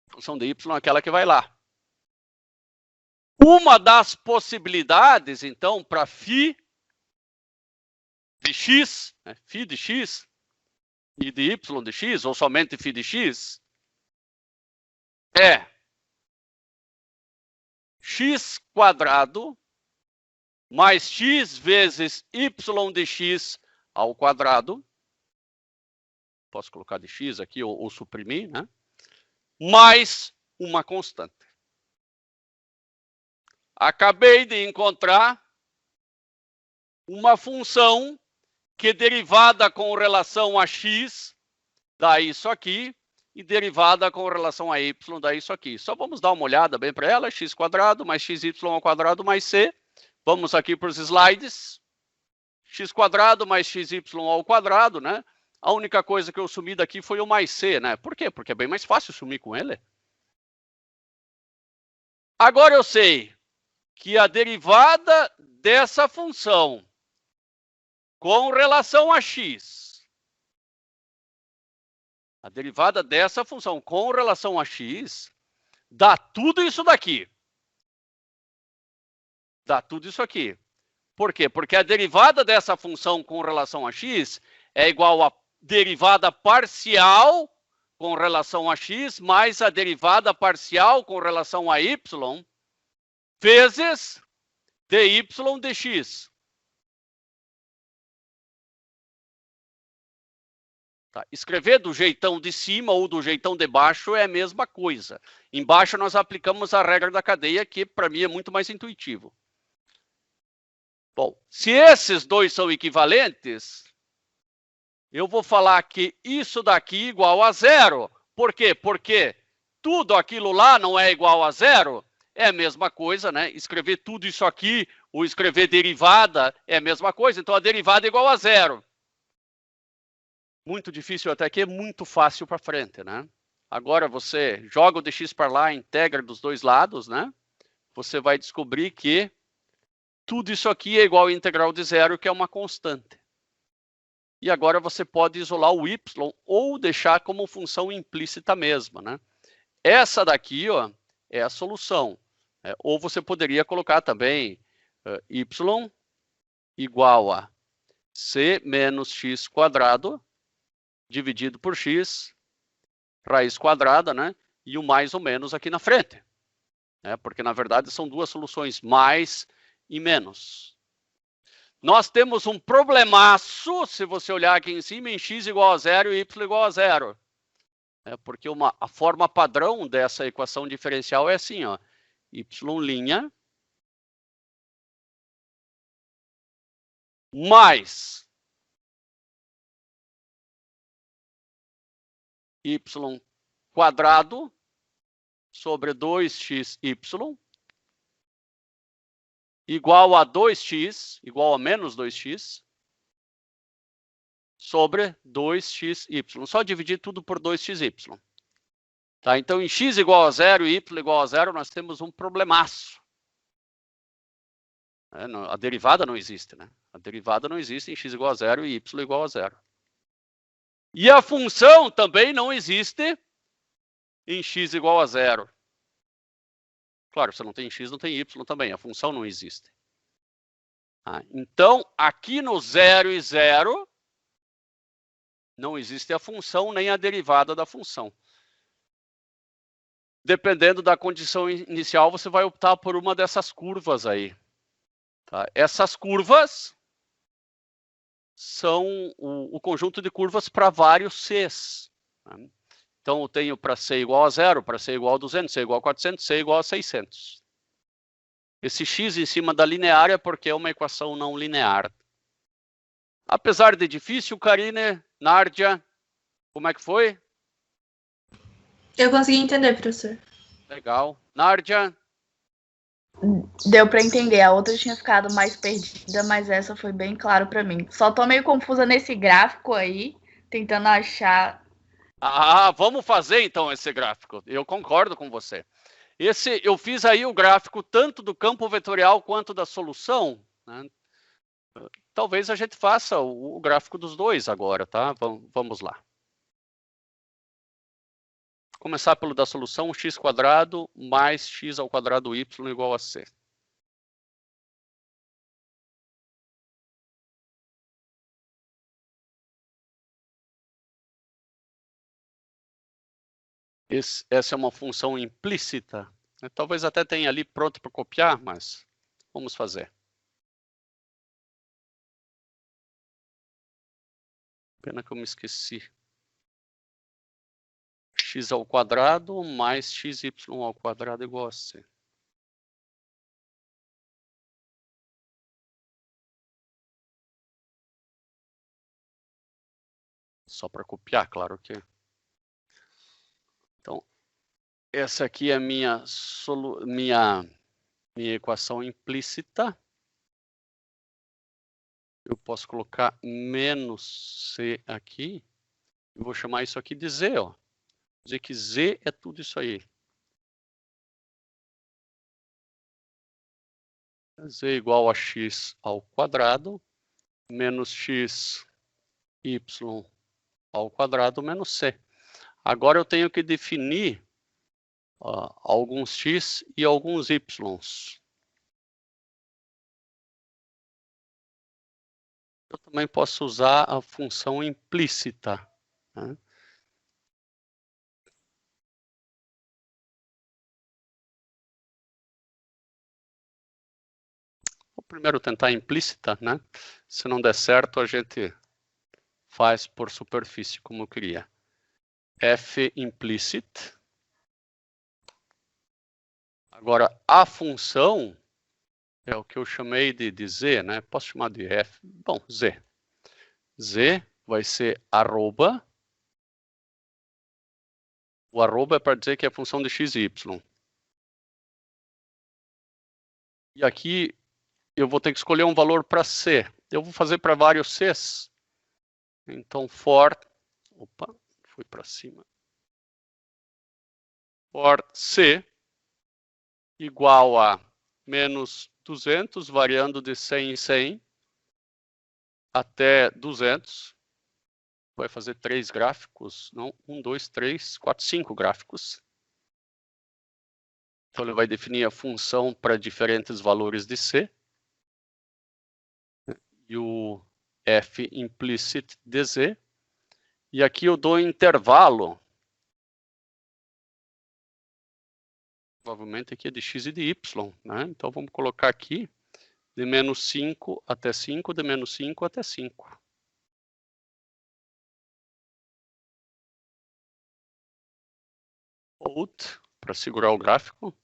A função de y é aquela que vai lá. Uma das possibilidades, então, para φ de x, né? Φ de x e de y de x, ou somente φ de x, é x² mais x vezes y de x ao quadrado. Posso colocar de x aqui ou suprimir, né? Mais uma constante. Acabei de encontrar uma função que derivada com relação a x dá isso aqui e derivada com relação a y dá isso aqui. Só vamos dar uma olhada bem para ela. X² mais xy ao quadrado mais c. Vamos aqui para os slides. X² mais xy ao quadrado, né? A única coisa que eu sumi daqui foi o mais c, né? Por quê? Porque é bem mais fácil sumir com ele. Agora eu sei que a derivada dessa função com relação a x, a derivada dessa função com relação a x, dá tudo isso daqui. Dá tudo isso aqui. Por quê? Porque a derivada dessa função com relação a x é igual a derivada parcial com relação a x mais a derivada parcial com relação a y vezes dy de x. Tá? Escrever do jeitão de cima ou do jeitão de baixo é a mesma coisa. Embaixo nós aplicamos a regra da cadeia, que para mim é muito mais intuitivo. Bom, se esses dois são equivalentes, eu vou falar que isso daqui é igual a zero. Por quê? Porque tudo aquilo lá não é igual a zero. É a mesma coisa, né? Escrever tudo isso aqui, ou escrever derivada, é a mesma coisa. Então, a derivada é igual a zero. Muito difícil até aqui, é muito fácil para frente, né? Agora, você joga o dx para lá, integra dos dois lados, né? Você vai descobrir que tudo isso aqui é igual à integral de zero, que é uma constante. E agora você pode isolar o y ou deixar como função implícita mesma, né? Essa daqui, ó, é a solução. Ou você poderia colocar também y igual a c menos x quadrado dividido por x raiz quadrada, né? E o mais ou menos aqui na frente. Porque, na verdade, são duas soluções, mais e menos. Nós temos um problemaço, se você olhar aqui em cima, em x igual a zero e y igual a zero. Porque a forma padrão dessa equação diferencial é assim, ó, y' mais y quadrado sobre 2xy igual a 2x, igual a menos 2x, sobre 2xy. Só dividir tudo por 2xy. Tá? Então, em x igual a zero e y igual a zero, nós temos um problemaço. A derivada não existe, né? A derivada não existe em x igual a zero e y igual a zero. E a função também não existe em x igual a zero. Claro, se não tem x, não tem y também. A função não existe. Então, aqui no 0 e 0, não existe a função nem a derivada da função. Dependendo da condição inicial, você vai optar por uma dessas curvas aí. Tá? Essas curvas são o conjunto de curvas para vários Cs. Tá? Então, eu tenho para C igual a 0, para C igual a 200, C igual a 400, C igual a 600. Esse x em cima da linear é porque é uma equação não linear. Apesar de difícil, Karine, Nárdia, como é que foi? Eu consegui entender, professor. Legal. Nárdia? Deu para entender. A outra tinha ficado mais perdida, mas essa foi bem claro para mim. Só tô meio confusa nesse gráfico aí, tentando achar... Vamos fazer então esse gráfico. Eu concordo com você. Eu fiz aí o gráfico tanto do campo vetorial quanto da solução, né? Talvez a gente faça o gráfico dos dois agora, tá? Vamos lá. Começar pelo da solução, x quadrado mais x ao quadrado y igual a c. Essa é uma função implícita. Talvez até tenha ali pronto para copiar, mas vamos fazer. Pena que eu me esqueci. X ao quadrado mais xy ao quadrado igual a c. Só para copiar, claro que... Então, essa aqui é a minha equação implícita. Eu posso colocar menos c aqui. Eu vou chamar isso aqui de z, ó. Dizer que z é tudo isso aí. Z igual a x ao quadrado menos x y ao quadrado menos c. Agora eu tenho que definir alguns x e alguns y. Eu também posso usar a função implícita, né? Vou primeiro tentar a implícita, né? Se não der certo, a gente faz por superfície, como eu queria. F implicit. Agora, a função é o que eu chamei de Z, né? Posso chamar de F? Bom, Z. Z vai ser arroba. O arroba é para dizer que é a função de x e y. E aqui eu vou ter que escolher um valor para C. Eu vou fazer para vários Cs. Então, for... Opa, fui para cima. For C igual a menos 200, variando de 100 em 100 até 200. Vai fazer 3 gráficos. Não, 1, 2, 3, 4, 5 gráficos. Então, ele vai definir a função para diferentes valores de C. E o F implicit de Z. E aqui eu dou intervalo. Provavelmente aqui é de x e de y, né? Então, vamos colocar aqui de menos 5 até 5, de menos 5 até 5. Out, para segurar o gráfico.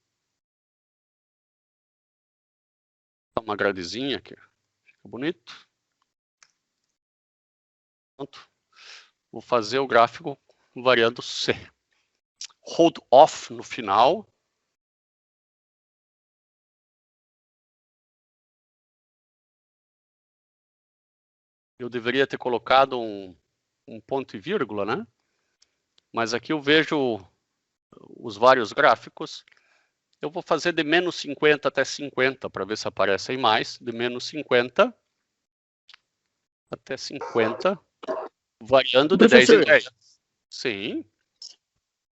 Dá uma gradezinha aqui, fica bonito. Pronto. Vou fazer o gráfico variando C. Hold off no final. Eu deveria ter colocado um ponto e vírgula, né? Mas aqui eu vejo os vários gráficos. Eu vou fazer de menos 50 até 50, para ver se aparecem mais. De menos 50 até 50, variando de 10 em 10. Sim.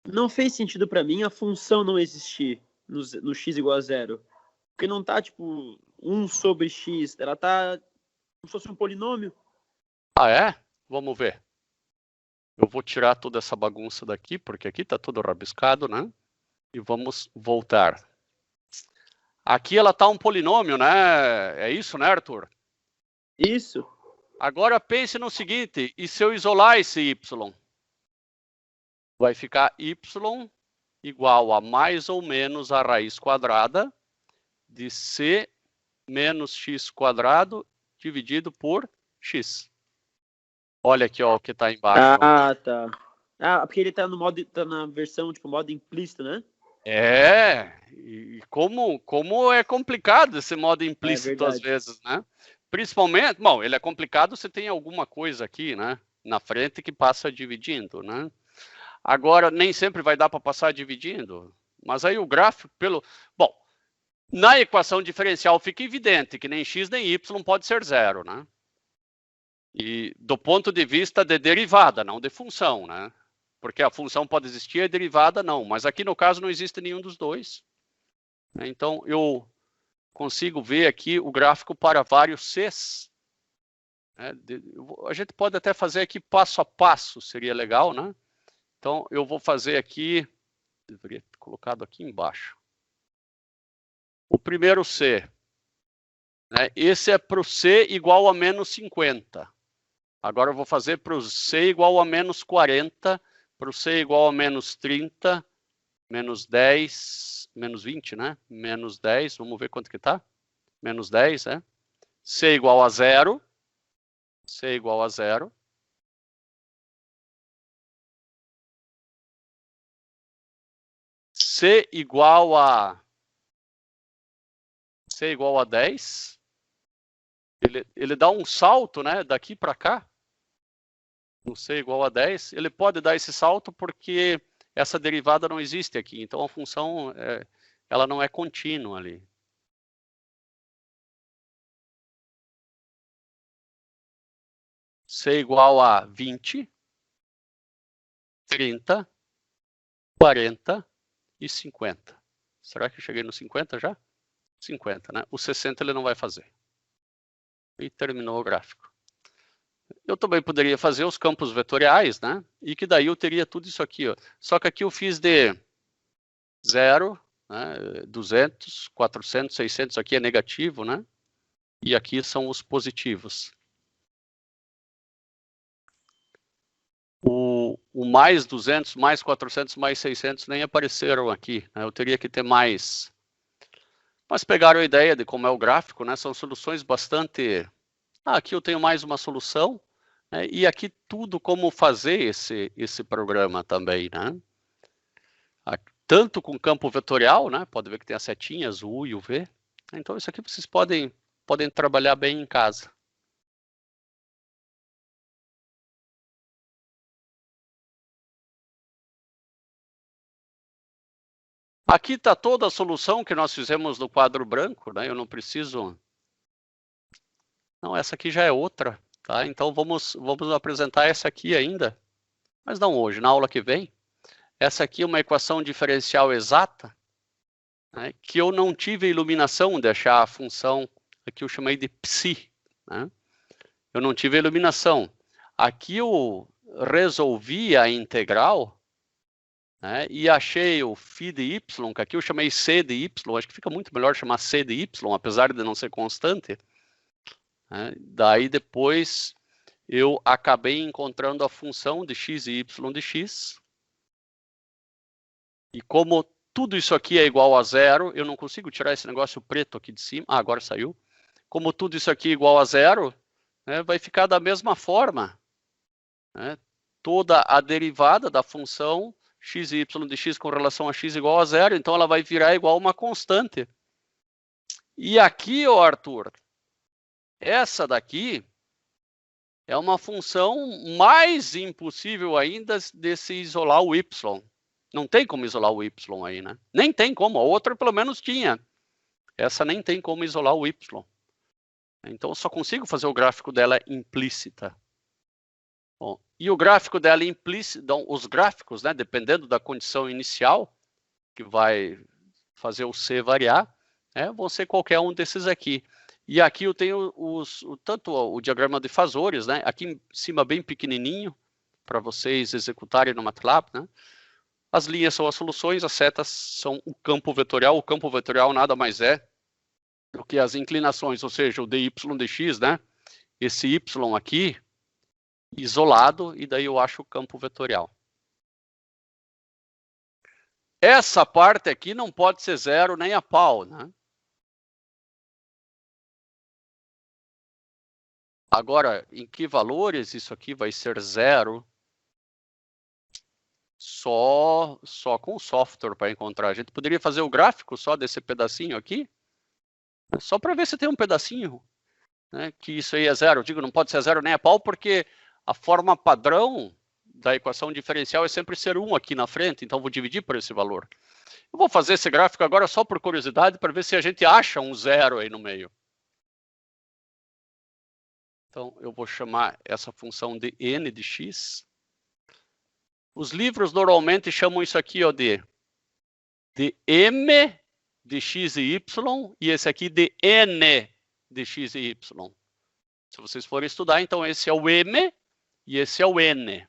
Não fez sentido para mim a função não existir no x igual a 0. Porque não tá, tipo, 1 sobre x. Ela tá como se fosse um polinômio. Ah, é? Vamos ver. Eu vou tirar toda essa bagunça daqui, porque aqui está tudo rabiscado, né? E vamos voltar. Aqui ela está um polinômio, né? É isso, né, Arthur? Isso. Agora pense no seguinte, e se eu isolar esse y? Vai ficar y igual a mais ou menos a raiz quadrada de c menos x quadrado dividido por x. Olha aqui, ó, o que está embaixo. Ah, tá. Ah, porque ele tá no modo, tá na versão, tipo, modo implícito, né? É, e como é complicado esse modo implícito às vezes, né? Principalmente, bom, ele é complicado se tem alguma coisa aqui, né? Na frente que passa dividindo, né? Agora, nem sempre vai dar para passar dividindo, mas aí o gráfico pelo... Bom, na equação diferencial fica evidente que nem x nem y pode ser zero, né? E do ponto de vista de derivada, não de função, né? Porque a função pode existir e a derivada não, mas aqui no caso não existe nenhum dos dois. Então, eu consigo ver aqui o gráfico para vários Cs. A gente pode até fazer aqui passo a passo, seria legal, né? Então, eu vou fazer aqui, deveria ter colocado aqui embaixo. O primeiro C. Né? Esse é para o C igual a menos 50. Agora eu vou fazer para o C igual a menos 40, para o C igual a menos 30, menos 10, menos 20, né? Menos 10, vamos ver quanto que está. Menos 10, né? C igual a 0. C igual a 0. C igual a 10. Ele dá um salto, né? Daqui para cá. No C igual a 10. Ele pode dar esse salto porque essa derivada não existe aqui. Então, a função ela não é contínua ali. C igual a 20, 30, 40 e 50. Será que eu cheguei no 50 já? 50, né? O 60 ele não vai fazer. E terminou o gráfico. Eu também poderia fazer os campos vetoriais, né? E que daí eu teria tudo isso aqui, ó. Só que aqui eu fiz de 0, né? 200, 400, 600, aqui é negativo, né? E aqui são os positivos. o mais 200, mais 400, mais 600 nem apareceram aqui, né? Eu teria que ter mais. Mas pegaram a ideia de como é o gráfico, né? São soluções bastante... aqui eu tenho mais uma solução, né? E aqui tudo como fazer esse programa também, né? Tanto com campo vetorial, né? Pode ver que tem as setinhas, o U e o V. Então isso aqui vocês podem trabalhar bem em casa. Aqui está toda a solução que nós fizemos no quadro branco, né? Eu não preciso... Não, essa aqui já é outra, tá? Então vamos apresentar essa aqui ainda, mas não hoje, na aula que vem. Essa aqui é uma equação diferencial exata, né? Que eu não tive iluminação de achar a função, aqui eu chamei de psi, né? Eu não tive iluminação. Aqui eu resolvi a integral, né? E achei o φ de y, que aqui eu chamei c de y, acho que fica muito melhor chamar c de y, apesar de não ser constante. Né? Daí depois eu acabei encontrando a função de x e y de x. E como tudo isso aqui é igual a zero, eu não consigo tirar esse negócio preto aqui de cima. Ah, agora saiu. Como tudo isso aqui é igual a zero, né, vai ficar da mesma forma. Né? Toda a derivada da função x e y de x com relação a x igual a zero, então ela vai virar igual a uma constante. E aqui, ó, Arthur, essa daqui é uma função mais impossível ainda de se isolar o y. Não tem como isolar o y aí, né? Nem tem como, a outra pelo menos tinha. Essa nem tem como isolar o y. Então eu só consigo fazer o gráfico dela implícita. Bom, e o gráfico dela implícito, então, os gráficos, né, dependendo da condição inicial, que vai fazer o C variar, né, vão ser qualquer um desses aqui. E aqui eu tenho tanto o diagrama de fasores, né, aqui em cima bem pequenininho, para vocês executarem no MATLAB, né. As linhas são as soluções, as setas são o campo vetorial. O campo vetorial nada mais é do que as inclinações, ou seja, o dy dx, né? Esse y aqui, isolado, e daí eu acho o campo vetorial. Essa parte aqui não pode ser zero nem a pau, né? Agora, em que valores isso aqui vai ser zero? Só com software para encontrar. A gente poderia fazer o gráfico só desse pedacinho aqui, só para ver se tem um pedacinho, né, que isso aí é zero. Eu digo, não pode ser zero nem a pau, porque a forma padrão da equação diferencial é sempre ser 1 aqui na frente, então vou dividir por esse valor. Eu vou fazer esse gráfico agora só por curiosidade, para ver se a gente acha um zero aí no meio. Então, eu vou chamar essa função de n de x. Os livros normalmente chamam isso aqui, ó, de m de x e y, e esse aqui de n de x e y. Se vocês forem estudar, então esse é o m e esse é o n.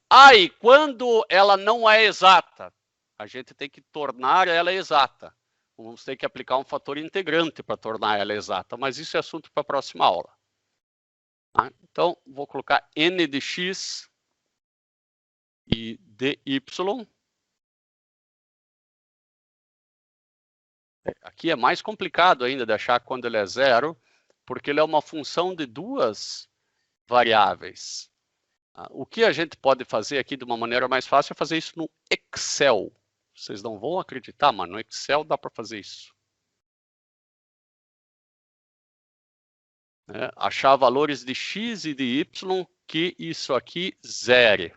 E quando ela não é exata, a gente tem que tornar ela exata. Vamos ter que aplicar um fator integrante para tornar ela exata, mas isso é assunto para a próxima aula. Então, vou colocar n de x e dy. Aqui é mais complicado ainda de achar quando ele é zero, porque ele é uma função de duas variáveis. O que a gente pode fazer aqui de uma maneira mais fácil é fazer isso no Excel. Vocês não vão acreditar, mas no Excel dá para fazer isso. Achar valores de x e de y que isso aqui zere.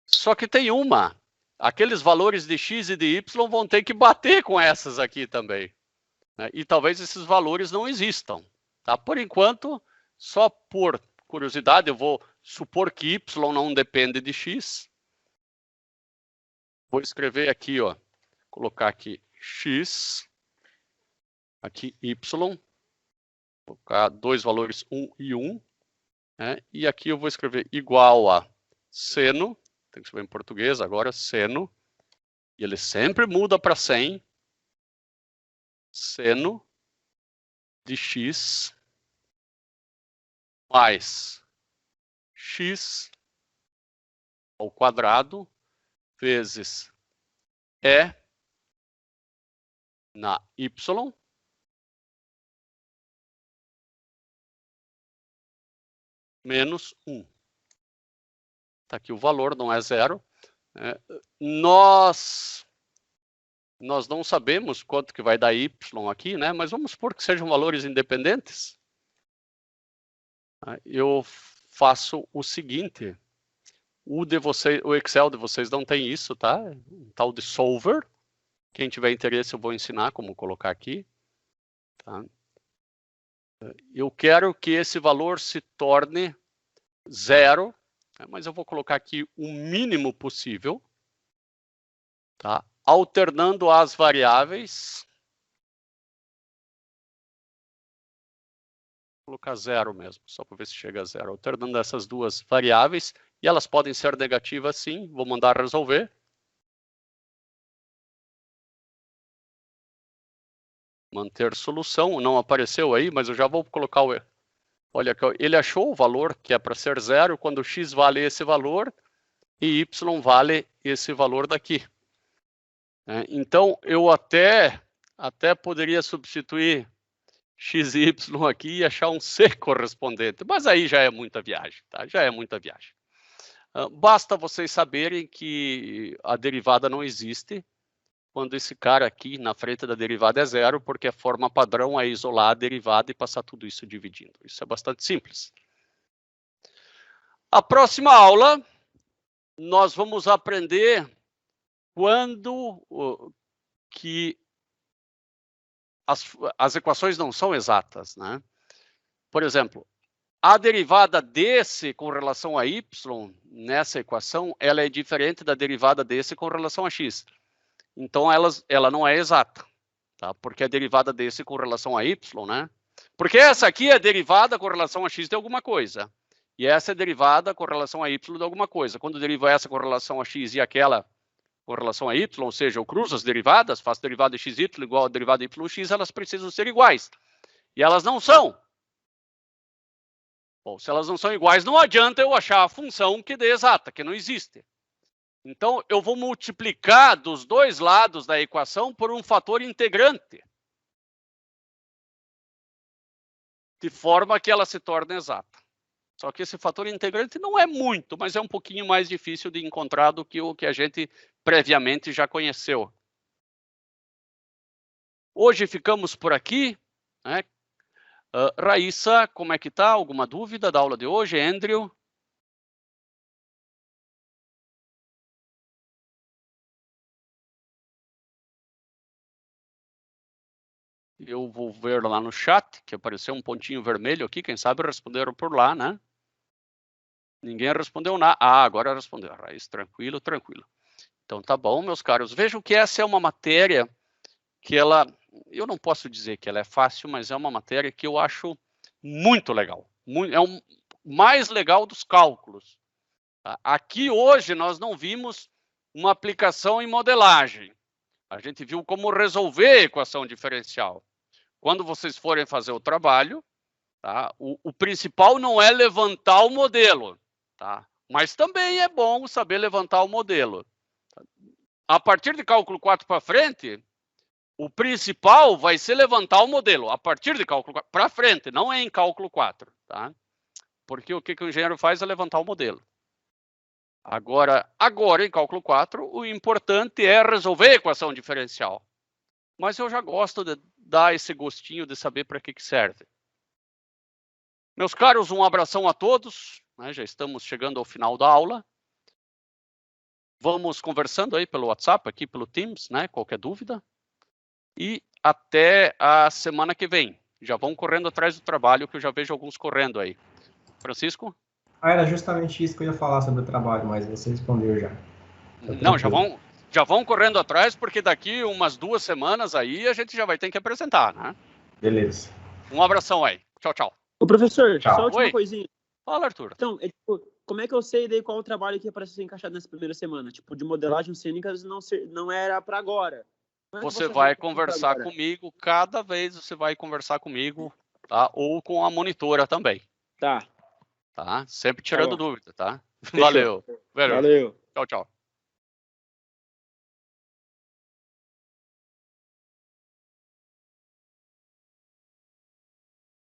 Só que tem uma. Aqueles valores de x e de y vão ter que bater com essas aqui também. Né? E talvez esses valores não existam. Tá? Por enquanto, só por curiosidade, eu vou supor que y não depende de x. Vou escrever aqui, ó, colocar aqui x, aqui y, colocar dois valores 1 e 1. Né? E aqui eu vou escrever igual a seno, tem que escrever em português agora, seno, e ele sempre muda para 100, seno de x mais x ao quadrado vezes E na y menos 1. Está aqui o valor, não é zero. Nós não sabemos quanto que vai dar y aqui, né? Mas vamos supor que sejam valores independentes. Eu faço o seguinte. O Excel de vocês não tem isso, tá? Um tal de solver. Quem tiver interesse, eu vou ensinar como colocar aqui. Tá? Eu quero que esse valor se torne zero, mas eu vou colocar aqui o mínimo possível, tá? Alternando as variáveis. Vou colocar zero mesmo, só para ver se chega a zero. Alternando essas duas variáveis, e elas podem ser negativas sim, vou mandar resolver. Manter solução, não apareceu aí, mas eu já vou colocar o... Olha, ele achou o valor que é para ser zero, quando x vale esse valor, e y vale esse valor daqui. Então, eu até poderia substituir x e y aqui e achar um c correspondente, mas aí já é muita viagem, tá? Já é muita viagem. Basta vocês saberem que a derivada não existe quando esse cara aqui na frente da derivada é zero, porque a forma padrão é isolar a derivada e passar tudo isso dividindo. Isso é bastante simples. A próxima aula, nós vamos aprender quando que as equações não são exatas, né? Por exemplo, a derivada desse com relação a y, nessa equação, ela é diferente da derivada desse com relação a x. Então, ela não é exata, tá? Porque a derivada desse com relação a y, né? Porque essa aqui é derivada com relação a x de alguma coisa. E essa é derivada com relação a y de alguma coisa. Quando eu derivo essa com relação a x e aquela com relação a y, ou seja, eu cruzo as derivadas, faço derivada de xy igual a derivada de yx, elas precisam ser iguais. E elas não são. Bom, se elas não são iguais, não adianta eu achar a função que dê exata, que não existe. Então, eu vou multiplicar dos dois lados da equação por um fator integrante, de forma que ela se torne exata. Só que esse fator integrante não é muito, mas é um pouquinho mais difícil de encontrar do que o que a gente previamente já conheceu. Hoje ficamos por aqui, né? Raíssa, como é que tá? Alguma dúvida da aula de hoje? Andrew? Eu vou ver lá no chat, que apareceu um pontinho vermelho aqui, quem sabe responderam por lá, né? Ninguém respondeu nada. Ah, agora respondeu. Raiz, tranquilo, tranquilo. Então tá bom, meus caros. Vejam que essa é uma matéria que ela... Eu não posso dizer que ela é fácil, mas é uma matéria que eu acho muito legal. É o mais legal dos cálculos. Aqui hoje nós não vimos uma aplicação em modelagem. A gente viu como resolver a equação diferencial. Quando vocês forem fazer o trabalho, tá? O principal não é levantar o modelo, tá? Mas também é bom saber levantar o modelo. A partir de cálculo 4 para frente, o principal vai ser levantar o modelo. A partir de cálculo 4 para frente, não é em cálculo 4, tá? Porque o que o engenheiro faz é levantar o modelo. Agora, em cálculo 4, o importante é resolver a equação diferencial. Mas eu já gosto de dar esse gostinho de saber para que serve. Meus caros, um abração a todos, né? Já estamos chegando ao final da aula. Vamos conversando aí pelo WhatsApp, aqui pelo Teams, né? Qualquer dúvida. E até a semana que vem. Já vão correndo atrás do trabalho, que eu já vejo alguns correndo aí. Francisco? Era justamente isso que eu ia falar sobre o trabalho, mas você respondeu já. Não, já vão correndo atrás, porque daqui umas 2 semanas aí a gente já vai ter que apresentar, né? Beleza. Um abração aí. Tchau, tchau. Ô, professor, Tchau. só a última Oi. coisinha. Fala, Arthur. Então, como é que eu sei daí qual o trabalho que ia para ser encaixado nessa primeira semana? Tipo, de modelagem cênica não era para agora. Você vai conversar comigo, cada vez você vai conversar comigo, tá? Ou com a monitora também. Tá. tá? Sempre tirando dúvida, tá? Fechou. Valeu. Valeu. Tchau, tchau.